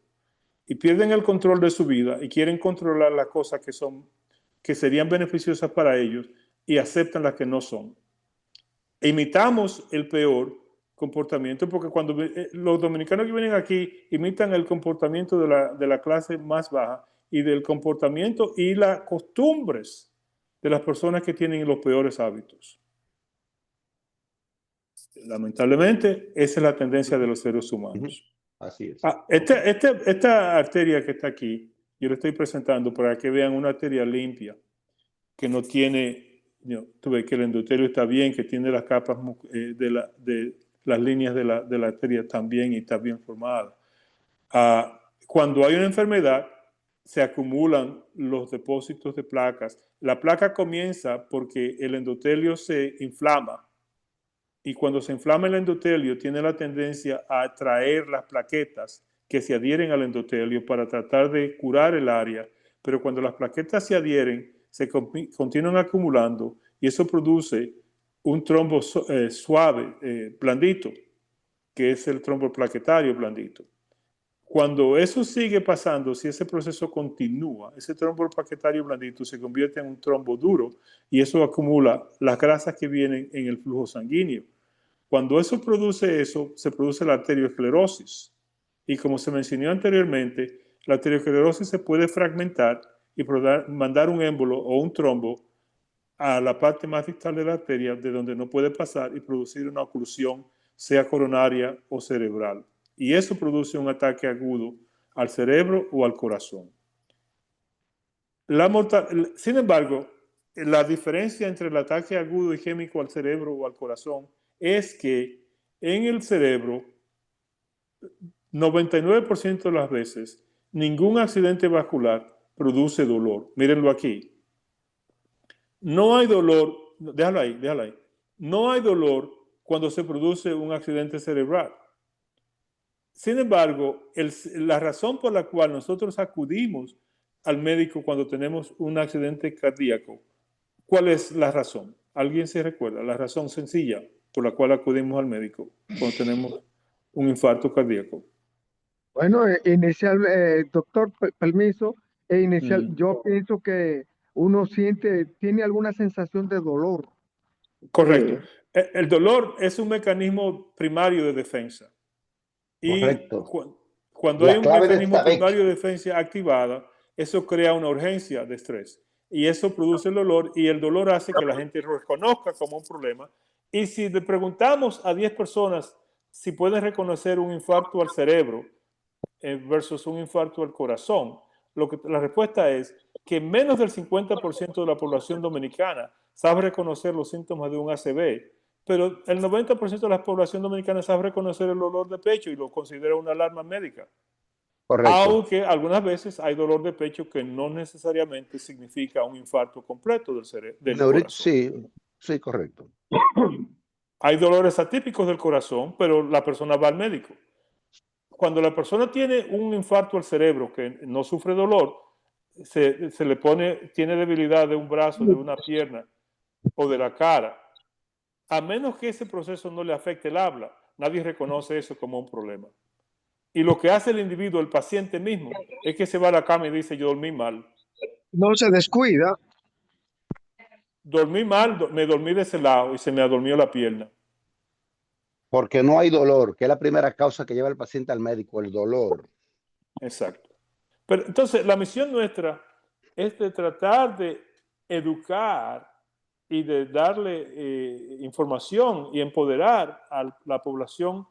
Speaker 2: y pierden el control de su vida y quieren controlar las cosas que serían beneficiosas para ellos y aceptan las que no son. E imitamos el peor comportamiento porque cuando los dominicanos que vienen aquí imitan el comportamiento de la clase más baja y del comportamiento y las costumbres de las personas que tienen los peores hábitos. Lamentablemente, esa es la tendencia de los seres humanos.
Speaker 3: Así es.
Speaker 2: Esta arteria que está aquí, yo le estoy presentando para que vean una arteria limpia, que no tiene, tú ves que el endotelio está bien, que tiene las capas de las líneas de la arteria también y está bien formada. Cuando hay una enfermedad, se acumulan los depósitos de placas. La placa comienza porque el endotelio se inflama y cuando se inflama el endotelio tiene la tendencia a atraer las plaquetas que se adhieren al endotelio para tratar de curar el área, pero cuando las plaquetas se adhieren, se continúan acumulando y eso produce un trombo suave, blandito, que es el trombo plaquetario blandito. Cuando eso sigue pasando, si ese proceso continúa, ese trombo plaquetario blandito se convierte en un trombo duro y eso acumula las grasas que vienen en el flujo sanguíneo. Cuando eso, se produce la arteriosclerosis. Y como se mencionó anteriormente, la arteriosclerosis se puede fragmentar y mandar un émbolo o un trombo a la parte más distal de la arteria, de donde no puede pasar y producir una oclusión, sea coronaria o cerebral. Y eso produce un ataque agudo al cerebro o al corazón. Sin embargo, la diferencia entre el ataque agudo isquémico al cerebro o al corazón es que en el cerebro, 99% de las veces, ningún accidente vascular produce dolor. Mírenlo aquí. No hay dolor, déjalo ahí, déjalo ahí. No hay dolor cuando se produce un accidente cerebral. Sin embargo, la razón por la cual nosotros acudimos al médico cuando tenemos un accidente cardíaco, ¿cuál es la razón? ¿Alguien se recuerda? La razón sencilla por la cual acudimos al médico cuando tenemos un infarto cardíaco.
Speaker 4: Bueno, doctor, permiso, yo pienso que uno tiene alguna sensación de dolor.
Speaker 2: Correcto. El dolor es un mecanismo primario de defensa. Y
Speaker 3: Correcto.
Speaker 2: cuando hay
Speaker 3: La
Speaker 2: un
Speaker 3: clave de
Speaker 2: mecanismo
Speaker 3: Stavek.
Speaker 2: primario de defensa activada, eso crea una urgencia de estrés. Y eso produce el dolor, y el dolor hace que la gente lo reconozca como un problema. Y si le preguntamos a 10 personas si pueden reconocer un infarto al cerebro versus un infarto al corazón, la respuesta es que menos del 50% de la población dominicana sabe reconocer los síntomas de un ACV, pero el 90% de la población dominicana sabe reconocer el dolor de pecho y lo considera una alarma médica.
Speaker 3: Correcto.
Speaker 2: Aunque algunas veces hay dolor de pecho que no necesariamente significa un infarto completo del corazón.
Speaker 3: Sí, sí, correcto.
Speaker 2: Hay dolores atípicos del corazón, pero la persona va al médico. Cuando la persona tiene un infarto al cerebro que no sufre dolor, se le tiene debilidad de un brazo, de una pierna o de la cara, a menos que ese proceso no le afecte el habla, nadie reconoce eso como un problema. Y lo que hace el individuo, el paciente mismo, es que se va a la cama y dice, yo dormí mal.
Speaker 4: No se descuida.
Speaker 2: Dormí mal, me dormí de ese lado y se me adormió la pierna.
Speaker 3: Porque no hay dolor, que es la primera causa que lleva al paciente al médico, el dolor.
Speaker 2: Exacto. Pero entonces, la misión nuestra es de tratar de educar y de darle información y empoderar a la población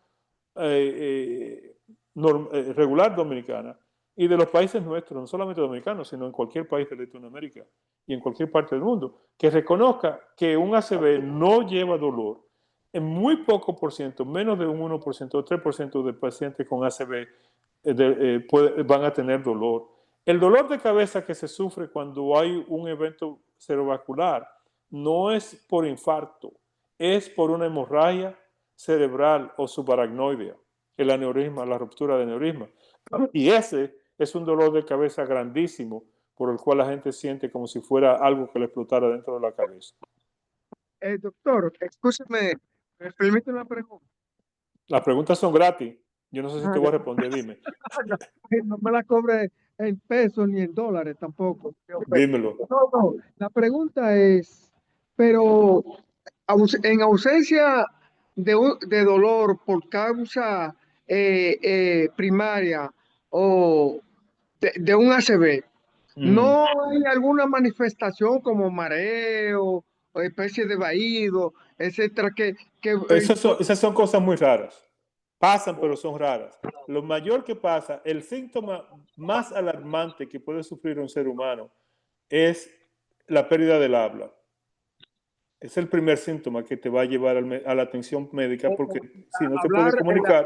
Speaker 2: regular dominicana y de los países nuestros, no solamente dominicanos, sino en cualquier país de Latinoamérica y en cualquier parte del mundo, que reconozca que un ACV no lleva dolor. En muy poco por ciento, menos de un 1% o 3% de pacientes con ACV van a tener dolor. El dolor de cabeza que se sufre cuando hay un evento cerebrovascular no es por infarto, es por una hemorragia cerebral o subaracnoidea, el aneurisma, la ruptura de aneurisma. Y ese es un dolor de cabeza grandísimo por el cual la gente siente como si fuera algo que le explotara dentro de la cabeza.
Speaker 4: Doctor, escúcheme, ¿me permite una pregunta?
Speaker 2: Las preguntas son gratis. Yo no sé si te voy a responder, dime.
Speaker 4: No me la cobre en pesos ni en dólares tampoco.
Speaker 2: Dímelo.
Speaker 4: No. La pregunta es, pero en ausencia de dolor por causa primaria o de un ACV, ¿no hay alguna manifestación como mareo o especie de vaído, etcétera,
Speaker 2: Esas son cosas muy raras. Pasan, pero son raras. Lo mayor que pasa, el síntoma más alarmante que puede sufrir un ser humano es la pérdida del habla. Es el primer síntoma que te va a llevar a la atención médica porque si no te puedes comunicar...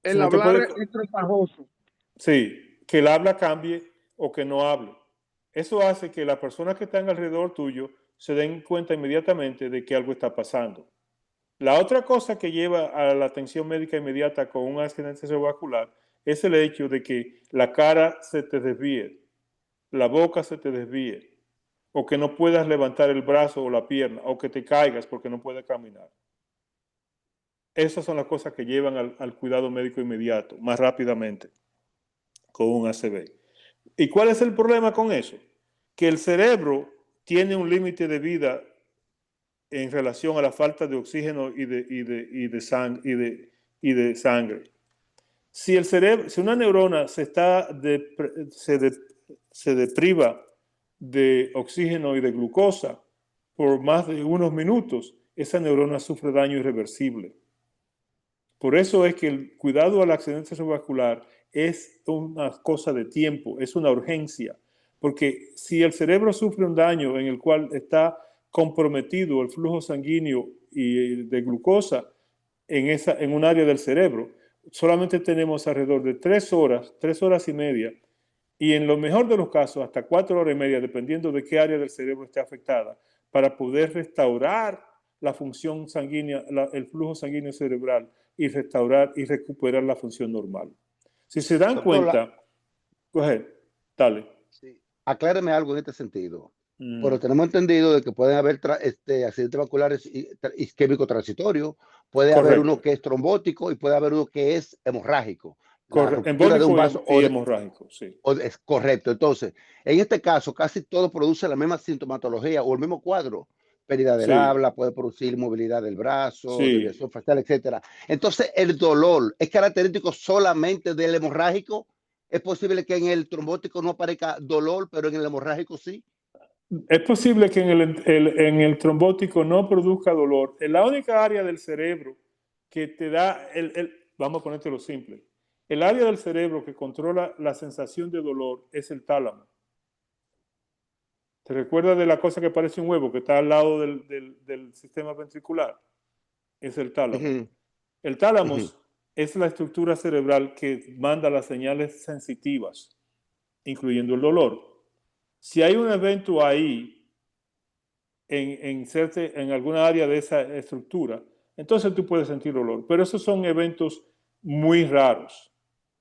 Speaker 4: El hablar estropajoso.
Speaker 2: Sí, que el habla cambie o que no hable. Eso hace que las personas que están alrededor tuyo se den cuenta inmediatamente de que algo está pasando. La otra cosa que lleva a la atención médica inmediata con un accidente cerebrovascular es el hecho de que la cara se te desvíe, la boca se te desvíe, o que no puedas levantar el brazo o la pierna, o que te caigas porque no puedes caminar. Esas son las cosas que llevan al cuidado médico inmediato, más rápidamente, con un ACV. ¿Y cuál es el problema con eso? Que el cerebro tiene un límite de vida en relación a la falta de oxígeno y de sangre. Si una neurona se depriva de oxígeno y de glucosa por más de unos minutos, esa neurona sufre daño irreversible. Por eso es que el cuidado al accidente cerebrovascular es una cosa de tiempo, es una urgencia, porque si el cerebro sufre un daño en el cual está comprometido el flujo sanguíneo y de glucosa en un área del cerebro, solamente tenemos alrededor de 3 horas y media, y en lo mejor de los casos hasta 4 horas y media, dependiendo de qué área del cerebro esté afectada, para poder restaurar la función sanguínea, el flujo sanguíneo cerebral y restaurar y recuperar la función normal. Si se dan
Speaker 3: Doctor,
Speaker 2: cuenta, coge, dale.
Speaker 3: sí, acláreme algo en este sentido. Pero
Speaker 2: Mm,
Speaker 3: tenemos entendido de que pueden haber accidentes vasculares isquémicos transitorios, puede haber uno
Speaker 2: correcto.
Speaker 3: que es trombótico y puede haber uno que es hemorrágico. La ruptura de un
Speaker 2: Embólico
Speaker 3: vaso
Speaker 2: y hemorrágico, sí.
Speaker 3: es correcto. Entonces, en este caso, casi todo produce la misma sintomatología o el mismo cuadro. Pérdida del
Speaker 2: Sí,
Speaker 3: habla, puede producir movilidad del brazo,
Speaker 2: sí.
Speaker 3: desviación facial, etcétera. Entonces, el dolor es característico solamente del hemorrágico. Es posible que en el trombótico no aparezca dolor, pero en el hemorrágico sí.
Speaker 2: Es posible que en el trombótico no produzca dolor. Es la única área del cerebro que te da, vamos a ponértelo simple, el área del cerebro que controla la sensación de dolor es el tálamo. ¿Te recuerdas de la cosa que parece un huevo que está al lado del sistema ventricular? Es el tálamo.
Speaker 3: Ujú,
Speaker 2: El
Speaker 3: ujú.
Speaker 2: tálamo es la estructura cerebral que manda las señales sensitivas, incluyendo el dolor. Si hay un evento ahí en alguna área de esa estructura, entonces tú puedes sentir dolor. Pero esos son eventos muy raros.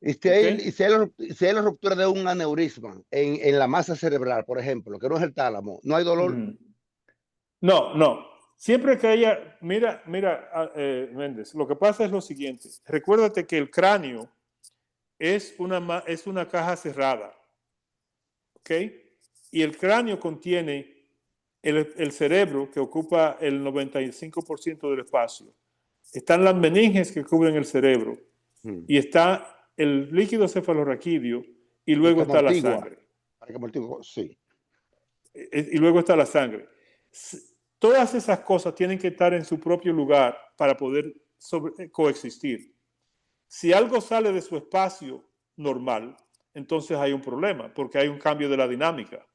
Speaker 3: Y
Speaker 2: ¿Ok?
Speaker 3: si hay la ruptura de un aneurisma en la masa cerebral, por ejemplo, que no es el tálamo, no hay dolor.
Speaker 2: No, no. Siempre que haya, mira, Méndez, lo que pasa es lo siguiente. Recuérdate que el cráneo es una caja cerrada. ¿Ok? Y el cráneo contiene el cerebro, que ocupa el 95% del espacio. Están las meninges que cubren el cerebro.
Speaker 3: Mm.
Speaker 2: Y está el líquido cefalorraquídeo y
Speaker 3: Y
Speaker 2: luego
Speaker 3: que
Speaker 2: está la
Speaker 3: amortigua,
Speaker 2: sangre.
Speaker 3: para que amortigua, sí.
Speaker 2: Y luego está la sangre. Todas esas cosas tienen que estar en su propio lugar para poder coexistir. Si algo sale de su espacio normal, entonces hay un problema, porque hay un cambio de la dinámica.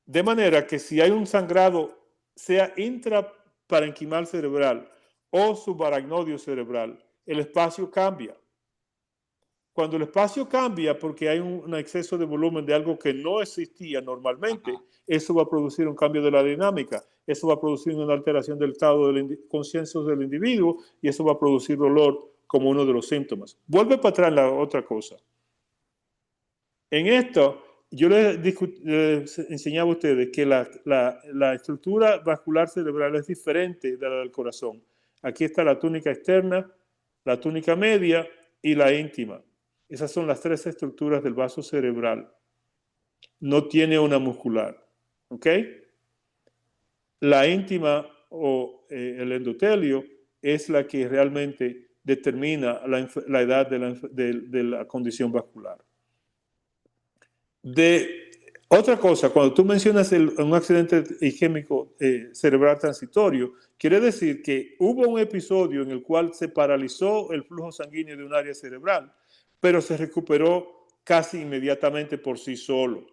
Speaker 2: De manera que si hay un sangrado, sea intraparenquimal cerebral o subaracnoideo cerebral, el espacio cambia. Cuando el espacio cambia porque hay un exceso de volumen de algo que no existía normalmente,
Speaker 3: Ajá.
Speaker 2: eso va a producir un cambio de la dinámica, eso va a producir una alteración del estado de conciencia del individuo y eso va a producir dolor como uno de los síntomas. Vuelve para atrás la otra cosa. En esto, yo les enseñaba a ustedes que la estructura vascular cerebral es diferente de la del corazón. Aquí está la túnica externa, la túnica media y la íntima. Esas son las 3 estructuras del vaso cerebral. No tiene una muscular. ¿Ok? La íntima o el endotelio es la que realmente determina la edad de la condición vascular. Otra cosa, cuando tú mencionas un accidente isquémico cerebral transitorio, quiere decir que hubo un episodio en el cual se paralizó el flujo sanguíneo de un área cerebral, pero se recuperó casi inmediatamente por sí solo.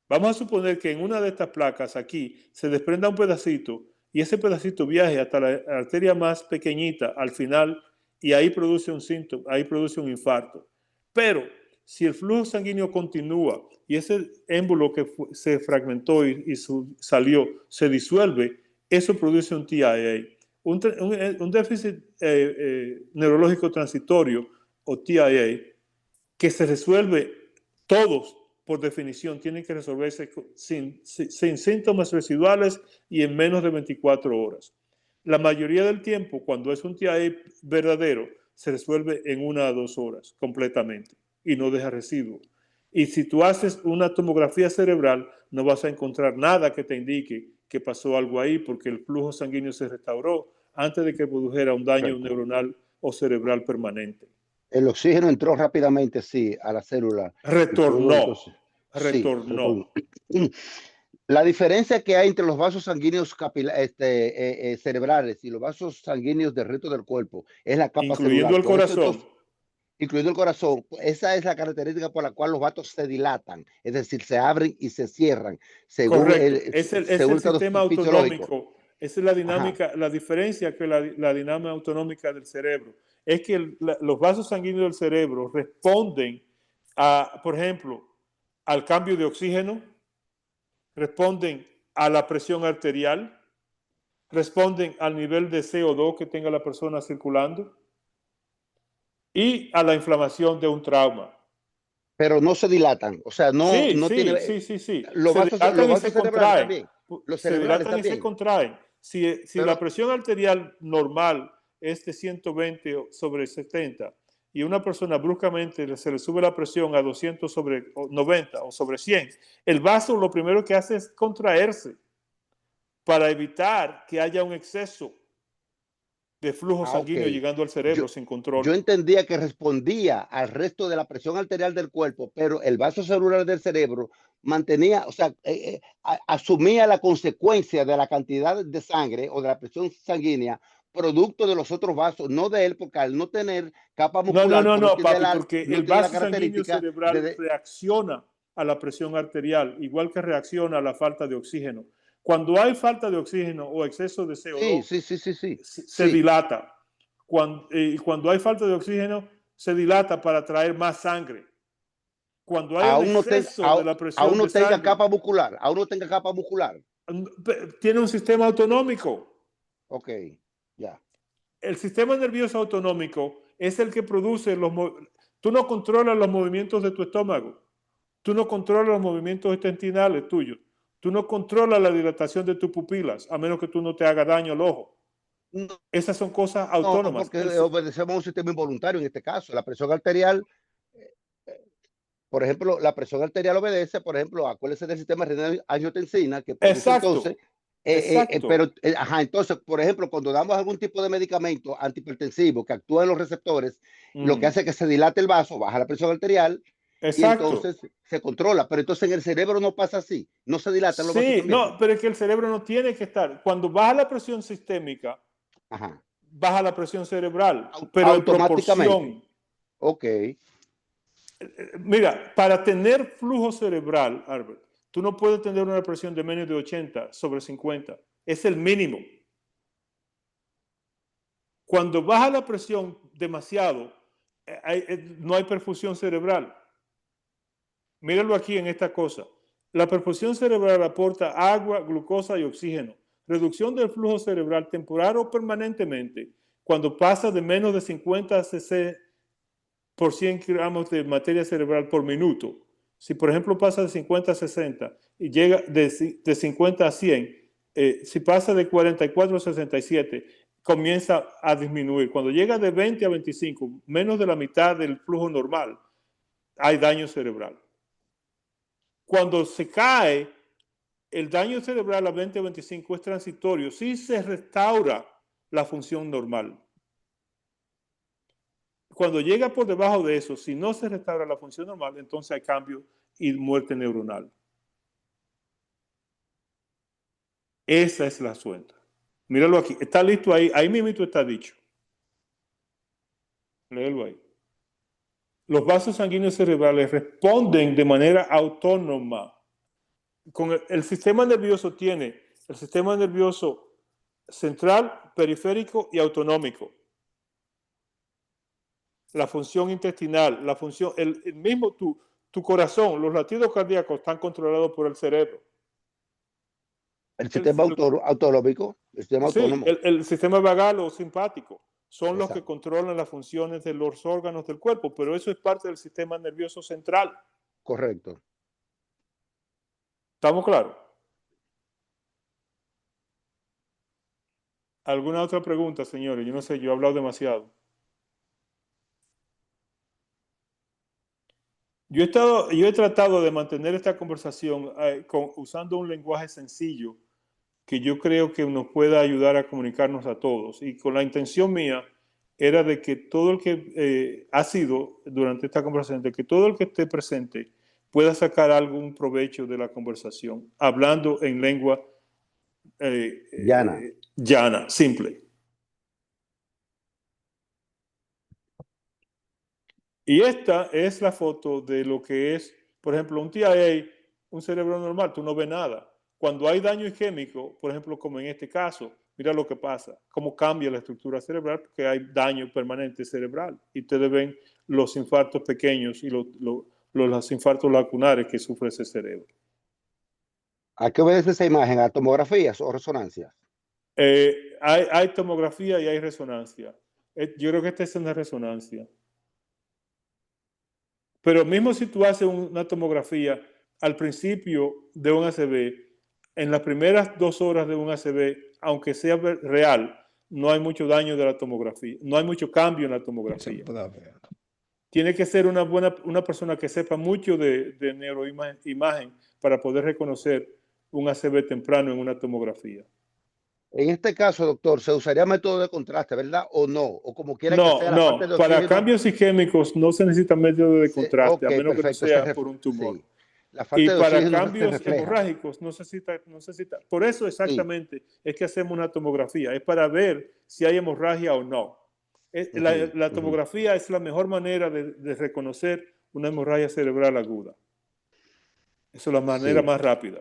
Speaker 2: Vamos a suponer que en una de estas placas aquí se desprenda un pedacito y ese pedacito viaje hasta la arteria más pequeñita al final y ahí produce un síntoma, ahí produce un infarto. Pero si el flujo sanguíneo continúa y ese émbolo que se fragmentó y salió se disuelve, eso produce un TIA, un déficit neurológico transitorio o TIA, que se resuelve todos, por definición, tienen que resolverse sin síntomas residuales y en menos de 24 horas. La mayoría del tiempo, cuando es un TIA verdadero, se resuelve en 1 a 2 horas completamente y no deja residuo. Y si tú haces una tomografía cerebral, no vas a encontrar nada que te indique que pasó algo ahí porque el flujo sanguíneo se restauró antes de que produjera un daño
Speaker 3: Perfecto.
Speaker 2: neuronal o cerebral permanente.
Speaker 3: El oxígeno entró rápidamente, sí, a la célula y pudo
Speaker 2: Retornó,
Speaker 3: entonces, sí,
Speaker 2: retornó.
Speaker 3: La diferencia que hay entre los vasos sanguíneos cerebrales y los vasos sanguíneos del resto del cuerpo es la capa
Speaker 2: Incluyendo
Speaker 3: celular.
Speaker 2: el
Speaker 3: Por eso
Speaker 2: corazón.
Speaker 3: entonces, incluyendo el corazón. Esa es la característica por la cual los vasos se dilatan, es decir, se abren y se cierran según
Speaker 2: Correcto.
Speaker 3: el,
Speaker 2: Es el
Speaker 3: según el estado
Speaker 2: sistema
Speaker 3: fisiológico.
Speaker 2: autonómico. Esa es la
Speaker 3: Ajá.
Speaker 2: dinámica, la diferencia que la dinámica autonómica del cerebro. Es que los vasos sanguíneos del cerebro responden a, por ejemplo, al cambio de oxígeno, responden a la presión arterial, responden al nivel de CO2 que tenga la persona circulando y a la inflamación de un trauma.
Speaker 3: Pero no se dilatan, o sea, no,
Speaker 2: Sí,
Speaker 3: no tiene,
Speaker 2: sí.
Speaker 3: los
Speaker 2: Se dilatan y
Speaker 3: vasos
Speaker 2: se
Speaker 3: cerebrales
Speaker 2: contraen.
Speaker 3: también, los
Speaker 2: Se
Speaker 3: cerebrales
Speaker 2: dilatan y se
Speaker 3: también,
Speaker 2: contraen. Si la
Speaker 3: pero
Speaker 2: presión arterial normal es de 120 sobre 70 y una persona bruscamente se le sube la presión a 200 sobre 90 o sobre 100, el vaso lo primero que hace es contraerse para evitar que haya un exceso de flujo
Speaker 3: ok.
Speaker 2: sanguíneo llegando al
Speaker 3: Yo,
Speaker 2: cerebro sin
Speaker 3: yo
Speaker 2: control.
Speaker 3: entendía que respondía al resto de la presión arterial del cuerpo, pero el vaso celular del cerebro mantenía, o sea, asumía la consecuencia de la cantidad de sangre o de la presión sanguínea producto de los otros vasos, no de él, porque al no tener capa muscular,
Speaker 2: No, papi, porque
Speaker 3: no
Speaker 2: el
Speaker 3: tiene la
Speaker 2: vaso sanguíneo
Speaker 3: característica
Speaker 2: cerebral reacciona a la presión arterial, igual que reacciona a la falta de oxígeno. Cuando hay falta de oxígeno o exceso de
Speaker 3: sí,
Speaker 2: CO2,
Speaker 3: sí,
Speaker 2: se
Speaker 3: sí,
Speaker 2: dilata. Cuando hay falta de oxígeno, se dilata para traer más sangre. Cuando hay un exceso de la presión
Speaker 3: aún no
Speaker 2: de
Speaker 3: tenga
Speaker 2: sangre,
Speaker 3: capa muscular, aún no tenga capa muscular.
Speaker 2: tiene un sistema autonómico.
Speaker 3: Ok, ya.
Speaker 2: El sistema nervioso autonómico es el que produce Tú no controlas los movimientos de tu estómago. Tú no controlas los movimientos intestinales tuyos. Tú no controlas la dilatación de tus pupilas, a menos que tú no te hagas daño al ojo.
Speaker 3: No,
Speaker 2: Esas son cosas
Speaker 3: no,
Speaker 2: autónomas.
Speaker 3: porque obedecemos a un sistema involuntario en este caso. La presión arterial, por ejemplo, la presión arterial obedece, por ejemplo, acuérdese del sistema renal angiotensina que produce entonces,
Speaker 2: Exacto, exacto.
Speaker 3: pero, ajá, entonces, por ejemplo, cuando damos algún tipo de medicamento antihipertensivo que actúa en los receptores, lo que hace es que se dilate el vaso, baja la presión arterial y
Speaker 2: Exacto.
Speaker 3: entonces se controla. Pero entonces en el cerebro no pasa así, no se dilatan los vasos
Speaker 2: Sí,
Speaker 3: también.
Speaker 2: no, pero es que el cerebro no tiene que estar. Cuando baja la presión sistémica,
Speaker 3: Ajá.
Speaker 2: baja la presión cerebral, pero en
Speaker 3: Automáticamente.
Speaker 2: proporción.
Speaker 3: Ok.
Speaker 2: Mira, para tener flujo cerebral, Albert, tú no puedes tener una presión de menos de 80 sobre 50. Es el mínimo. Cuando baja la presión demasiado, no hay perfusión cerebral. Míralo aquí en esta cosa. La perfusión cerebral aporta agua, glucosa y oxígeno. Reducción del flujo cerebral temporal o permanentemente cuando pasa de menos de 50 cc por 100 gramos de materia cerebral por minuto. Si, por ejemplo, pasa de 50 a 60 y llega de 50 a 100, si pasa de 44 a 67, comienza a disminuir. Cuando llega de 20 a 25, menos de la mitad del flujo normal, hay daño cerebral. Cuando se cae, el daño cerebral a 20 a 25 es transitorio, si se restaura la función normal. Cuando llega por debajo de eso, si no se restaura la función normal, entonces hay cambio y muerte neuronal. Esa es la suelta. Míralo aquí. Está listo ahí. Ahí mismo está dicho. Léelo ahí. Los vasos sanguíneos cerebrales responden de manera autónoma. Con el sistema nervioso tiene el sistema nervioso central, periférico y autonómico. La función intestinal, la función, el mismo tu corazón, los latidos cardíacos están controlados por el cerebro.
Speaker 3: El sistema autonómico, el sistema
Speaker 2: Sí,
Speaker 3: autónomo.
Speaker 2: el sistema vagal o simpático son los que
Speaker 3: Exacto.
Speaker 2: controlan las funciones de los órganos del cuerpo, pero eso es parte del sistema nervioso central.
Speaker 3: Correcto.
Speaker 2: ¿Estamos claros? ¿Alguna otra pregunta, señores? Yo no sé, yo he hablado demasiado. Yo he tratado de mantener esta conversación usando un lenguaje sencillo que yo creo que nos pueda ayudar a comunicarnos a todos. Y con la intención mía era de que todo el que ha sido durante esta conversación, de que todo el que esté presente pueda sacar algún provecho de la conversación, hablando en lengua
Speaker 3: Llana.
Speaker 2: llana, simple. Y esta es la foto de lo que es, por ejemplo, un TIA, un cerebro normal, tú no ves nada. Cuando hay daño isquémico, por ejemplo, como en este caso, mira lo que pasa, cómo cambia la estructura cerebral, porque hay daño permanente cerebral. Y ustedes ven los infartos pequeños y los infartos lacunares que sufre ese cerebro.
Speaker 3: ¿A qué obedece esa imagen? ¿A tomografías o resonancias?
Speaker 2: Hay tomografía y hay resonancia. Yo creo que esta es una resonancia. Pero mismo si tú haces una tomografía al principio de un ACV, en las primeras 2 horas de un ACV, aunque sea real, no hay mucho daño de la tomografía, no hay mucho cambio en la
Speaker 1: Se
Speaker 2: tomografía.
Speaker 1: puede ver.
Speaker 2: Tiene que ser una persona que sepa mucho de neuroimagen para poder reconocer un ACV temprano en una tomografía.
Speaker 3: En este caso, doctor, ¿se usaría método de contraste, verdad? ¿O no? O como quiera que sea, la falta de
Speaker 2: Para
Speaker 3: oxígeno.
Speaker 2: cambios isquémicos no se necesita método de contraste,
Speaker 3: Ok,
Speaker 2: a menos que no
Speaker 3: perfecto.
Speaker 2: sea por un tumor.
Speaker 3: Sí. La
Speaker 2: Y
Speaker 3: falta de
Speaker 2: para
Speaker 3: oxígeno se
Speaker 2: cambios
Speaker 3: refleja.
Speaker 2: hemorrágicos no necesita. Por eso exactamente es que hacemos una tomografía, es para ver si hay hemorragia o no. La tomografía es la mejor manera de reconocer una hemorragia cerebral aguda. Esa es la manera
Speaker 3: Sí.
Speaker 2: más rápida.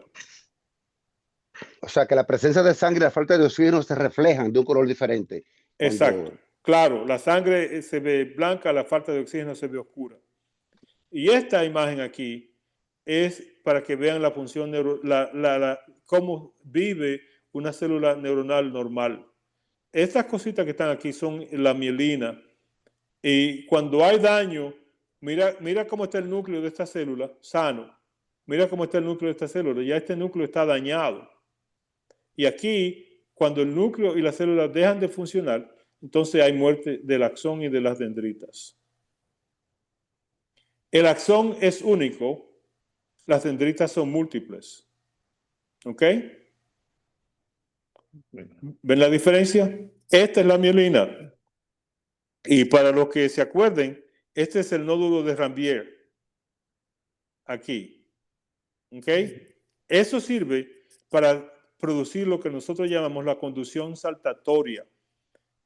Speaker 3: O sea, que la presencia de sangre y la falta de oxígeno se reflejan de un color diferente.
Speaker 2: Exacto. Claro, la sangre se ve blanca, la falta de oxígeno se ve oscura. Y esta imagen aquí es para que vean la función, cómo vive una célula neuronal normal. Estas cositas que están aquí son la mielina. Y cuando hay daño, mira cómo está el núcleo de esta célula, sano. Mira cómo está el núcleo de esta célula. Ya este núcleo está dañado. Y aquí, cuando el núcleo y las células dejan de funcionar, entonces hay muerte del axón y de las dendritas. El axón es único, las dendritas son múltiples. ¿Ok? ¿Ven la diferencia? Esta es la mielina. Y para los que se acuerden, este es el nódulo de Ranvier. Aquí. ¿Ok? Eso sirve para producir lo que nosotros llamamos la conducción saltatoria,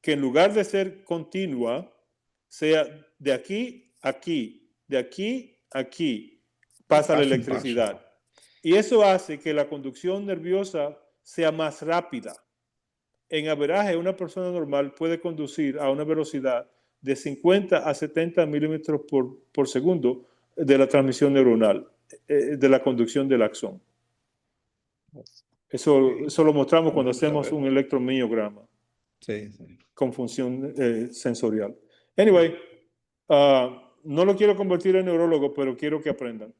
Speaker 2: que en lugar de ser continua, sea de aquí a aquí, de aquí a aquí, pasa la
Speaker 1: Paso en
Speaker 2: electricidad. Y eso hace que la conducción nerviosa sea más rápida. En averaje, una persona normal puede conducir a una velocidad de 50 a 70 milímetros por segundo de la transmisión neuronal, de la conducción del axón. Eso lo mostramos cuando hacemos un electromiograma.
Speaker 1: Sí, sí.
Speaker 2: Con función sensorial. Anyway, no lo quiero convertir en neurólogo, pero quiero que aprendan.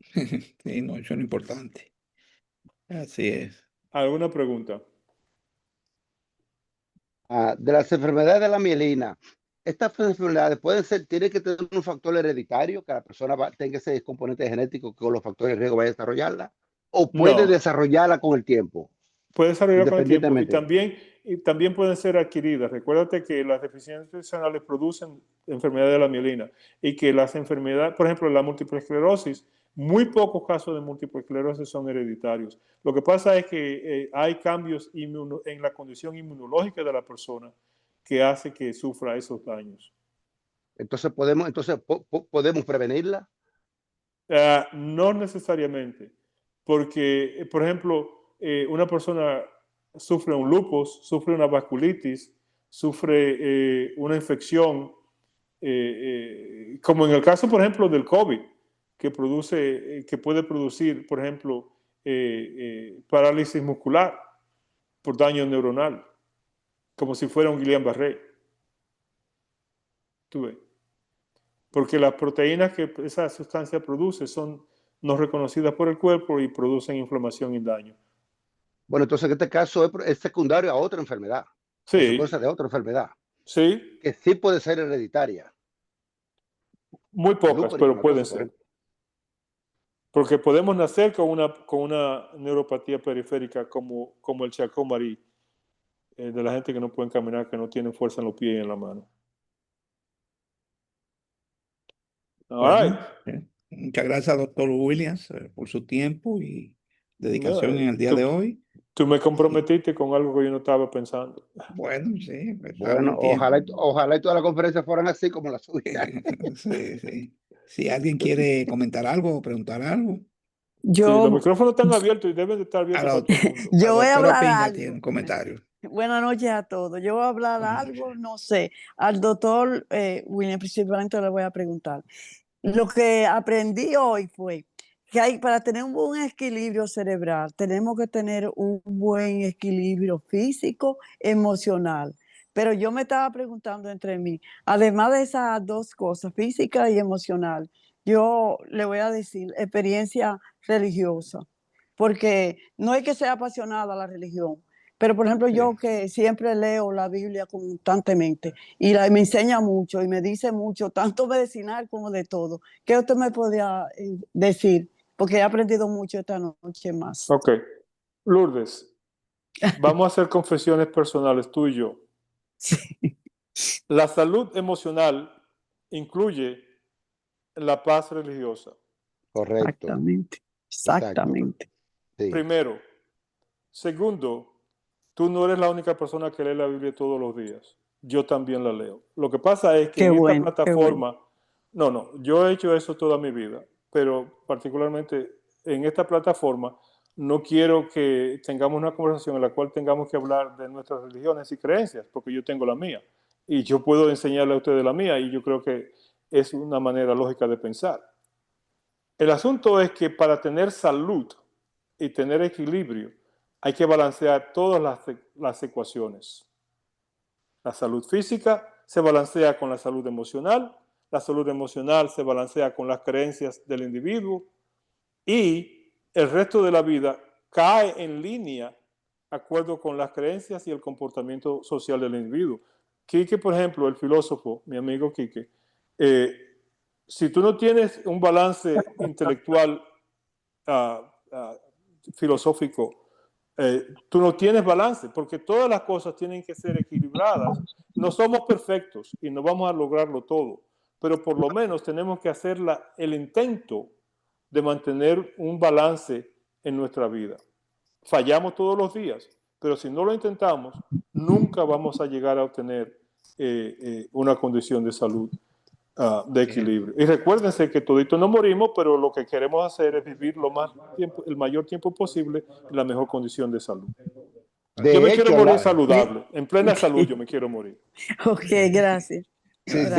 Speaker 1: Sí, no, eso es lo importante. Así es.
Speaker 2: ¿Alguna pregunta?
Speaker 3: De las enfermedades de la mielina, estas enfermedades pueden ser, tiene que tener un factor hereditario, que la persona tenga ese componente genético que con los factores de riesgo vaya a desarrollarla, o puede
Speaker 2: No,
Speaker 3: desarrollarla con el tiempo,
Speaker 2: puede desarrollar con el tiempo
Speaker 3: independientemente.
Speaker 2: y también pueden ser adquiridas. Recuérdate que las deficiencias nutricionales producen enfermedades de la mielina y que las enfermedades, por ejemplo, la múltiple esclerosis, muy pocos casos de múltiple esclerosis son hereditarios. Lo que pasa es que hay cambios en la condición inmunológica de la persona que hace que sufra esos daños.
Speaker 3: Entonces podemos prevenirla.
Speaker 2: No necesariamente, porque, por ejemplo, una persona sufre un lupus, sufre una vasculitis, sufre una infección, como en el caso, por ejemplo, del COVID, que puede producir, por ejemplo, parálisis muscular por daño neuronal, como si fuera un Guillain-Barré. ¿Tú ves? Porque las proteínas que esa sustancia produce son no reconocidas por el cuerpo y producen inflamación y daño.
Speaker 3: Bueno, entonces en este caso es secundario a otra enfermedad, consecuencia
Speaker 2: Sí,
Speaker 3: de otra enfermedad,
Speaker 2: sí,
Speaker 3: que sí puede ser hereditaria,
Speaker 2: muy pocas,
Speaker 3: lúpus
Speaker 2: pero pueden
Speaker 3: eritematoso, por
Speaker 2: ser.
Speaker 3: ejemplo.
Speaker 2: Porque podemos nacer con una neuropatía periférica como el Charcot-Marie, de la gente que no pueden caminar, que no tienen fuerza en los pies y en la mano. All right.
Speaker 1: Bueno, muchas gracias, doctor Williams, por su tiempo y dedicación
Speaker 2: No,
Speaker 1: en el día de hoy.
Speaker 2: Tú me comprometiste con algo que yo no estaba pensando.
Speaker 1: Bueno, sí, pues,
Speaker 3: Bueno,
Speaker 1: algún tiempo.
Speaker 3: ojalá y todas las conferencias fueran así como la suya.
Speaker 1: Sí, sí. Si alguien quiere comentar algo o preguntar algo,
Speaker 2: Sí, los
Speaker 5: Yo,
Speaker 2: micrófonos están abiertos y deben de estar
Speaker 1: a
Speaker 2: abiertos
Speaker 1: la,
Speaker 2: para todo el mundo.
Speaker 1: la
Speaker 5: yo voy a
Speaker 1: doctora
Speaker 5: hablar
Speaker 1: Pinga tiene un
Speaker 5: algo.
Speaker 1: comentario.
Speaker 5: Buenas noches a todos. Yo voy a hablar algo, no sé, al doctor William, principalmente le voy a preguntar. Lo que aprendí hoy fue que para tener un buen equilibrio cerebral, tenemos que tener un buen equilibrio físico, emocional. Pero yo me estaba preguntando entre mí, además de esas dos cosas, física y emocional, yo le voy a decir experiencia religiosa, porque no es que sea apasionada a la religión, pero por ejemplo yo que siempre leo la Biblia constantemente y me enseña mucho y me dice mucho, tanto medicinal como de todo. ¿Qué usted me podría decir? Porque he aprendido mucho esta noche más.
Speaker 2: Ok. Lourdes, vamos a hacer confesiones personales, tú y yo.
Speaker 5: Sí.
Speaker 2: La salud emocional incluye la paz religiosa.
Speaker 3: Correcto.
Speaker 5: Exactamente.
Speaker 3: Exacto.
Speaker 5: Exactamente.
Speaker 3: Sí.
Speaker 2: Primero. Segundo, tú no eres la única persona que lee la Biblia todos los días. Yo también la leo. Lo que pasa es que
Speaker 5: Qué
Speaker 2: en esta
Speaker 5: bueno, qué bueno.
Speaker 2: plataforma, no, yo he hecho eso toda mi vida, pero particularmente en esta plataforma no quiero que tengamos una conversación en la cual tengamos que hablar de nuestras religiones y creencias, porque yo tengo la mía y yo puedo enseñarle a ustedes la mía y yo creo que es una manera lógica de pensar. El asunto es que para tener salud y tener equilibrio hay que balancear todas las ecuaciones. La salud física se balancea con la salud emocional se balancea con las creencias del individuo y el resto de la vida cae en línea de acuerdo con las creencias y el comportamiento social del individuo. Quique, por ejemplo, el filósofo, mi amigo Quique, si tú no tienes un balance intelectual filosófico, tú no tienes balance, porque todas las cosas tienen que ser equilibradas. No somos perfectos y no vamos a lograrlo todo, pero por lo menos tenemos que hacer el intento de mantener un balance en nuestra vida. Fallamos todos los días, pero si no lo intentamos, nunca vamos a llegar a obtener una condición de salud de equilibrio. Y recuérdense que toditos no morimos, pero lo que queremos hacer es vivir el mayor tiempo posible en la mejor condición de salud. Yo me quiero morir saludable, en plena salud yo me quiero morir.
Speaker 5: Ok, gracias.
Speaker 3: Sí,
Speaker 5: Gracias.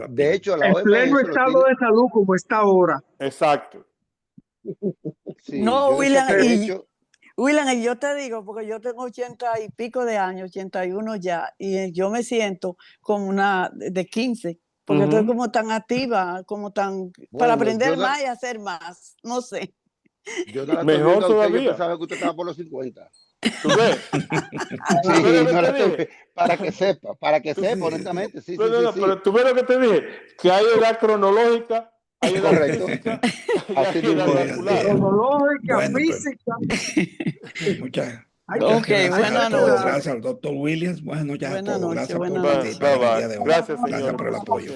Speaker 3: de hecho, la
Speaker 4: En
Speaker 3: OMS
Speaker 4: pleno
Speaker 3: lo
Speaker 4: estado
Speaker 3: tiene.
Speaker 4: de salud como está ahora.
Speaker 2: Exacto.
Speaker 3: Sí,
Speaker 5: No,
Speaker 3: yo decía
Speaker 5: William,
Speaker 3: que de hecho,
Speaker 5: William, y yo te digo, porque yo tengo 80 y pico de años, 81 ya, y yo me siento como una de 15, porque estoy como tan activa, como tan, para
Speaker 3: bueno,
Speaker 5: aprender más y hacer más, no sé.
Speaker 3: yo no la estoy
Speaker 2: Mejor
Speaker 3: viendo a usted, yo
Speaker 2: todavía.
Speaker 3: pensaba que usted estaba por los 50.
Speaker 2: ¿Tú ves?
Speaker 3: Sí,
Speaker 2: ¿Tú ves lo que
Speaker 3: no la
Speaker 2: te
Speaker 3: estoy,
Speaker 2: dije?
Speaker 3: para que sepa, honestamente, sí,
Speaker 2: No, pero tú ves lo que te dije, que hay edad cronológica, hay edad
Speaker 3: correcto,
Speaker 2: física y
Speaker 3: así
Speaker 2: hay edad
Speaker 3: mismo es.
Speaker 2: vascular.
Speaker 4: Cronológica,
Speaker 1: Bueno, pues,
Speaker 4: física.
Speaker 1: muchas
Speaker 5: Ok,
Speaker 1: gracias a
Speaker 5: buenas
Speaker 1: todos.
Speaker 5: noches.
Speaker 1: Gracias al doctor Williams. Buenas noches a
Speaker 5: Buenas
Speaker 1: todos.
Speaker 5: noches,
Speaker 1: Gracias por
Speaker 5: buenas
Speaker 2: Bye,
Speaker 5: noches.
Speaker 1: participar en el
Speaker 2: bye.
Speaker 1: día de hoy.
Speaker 2: Gracias,
Speaker 1: Gracias
Speaker 2: señores,
Speaker 1: por el
Speaker 2: por su
Speaker 1: apoyo.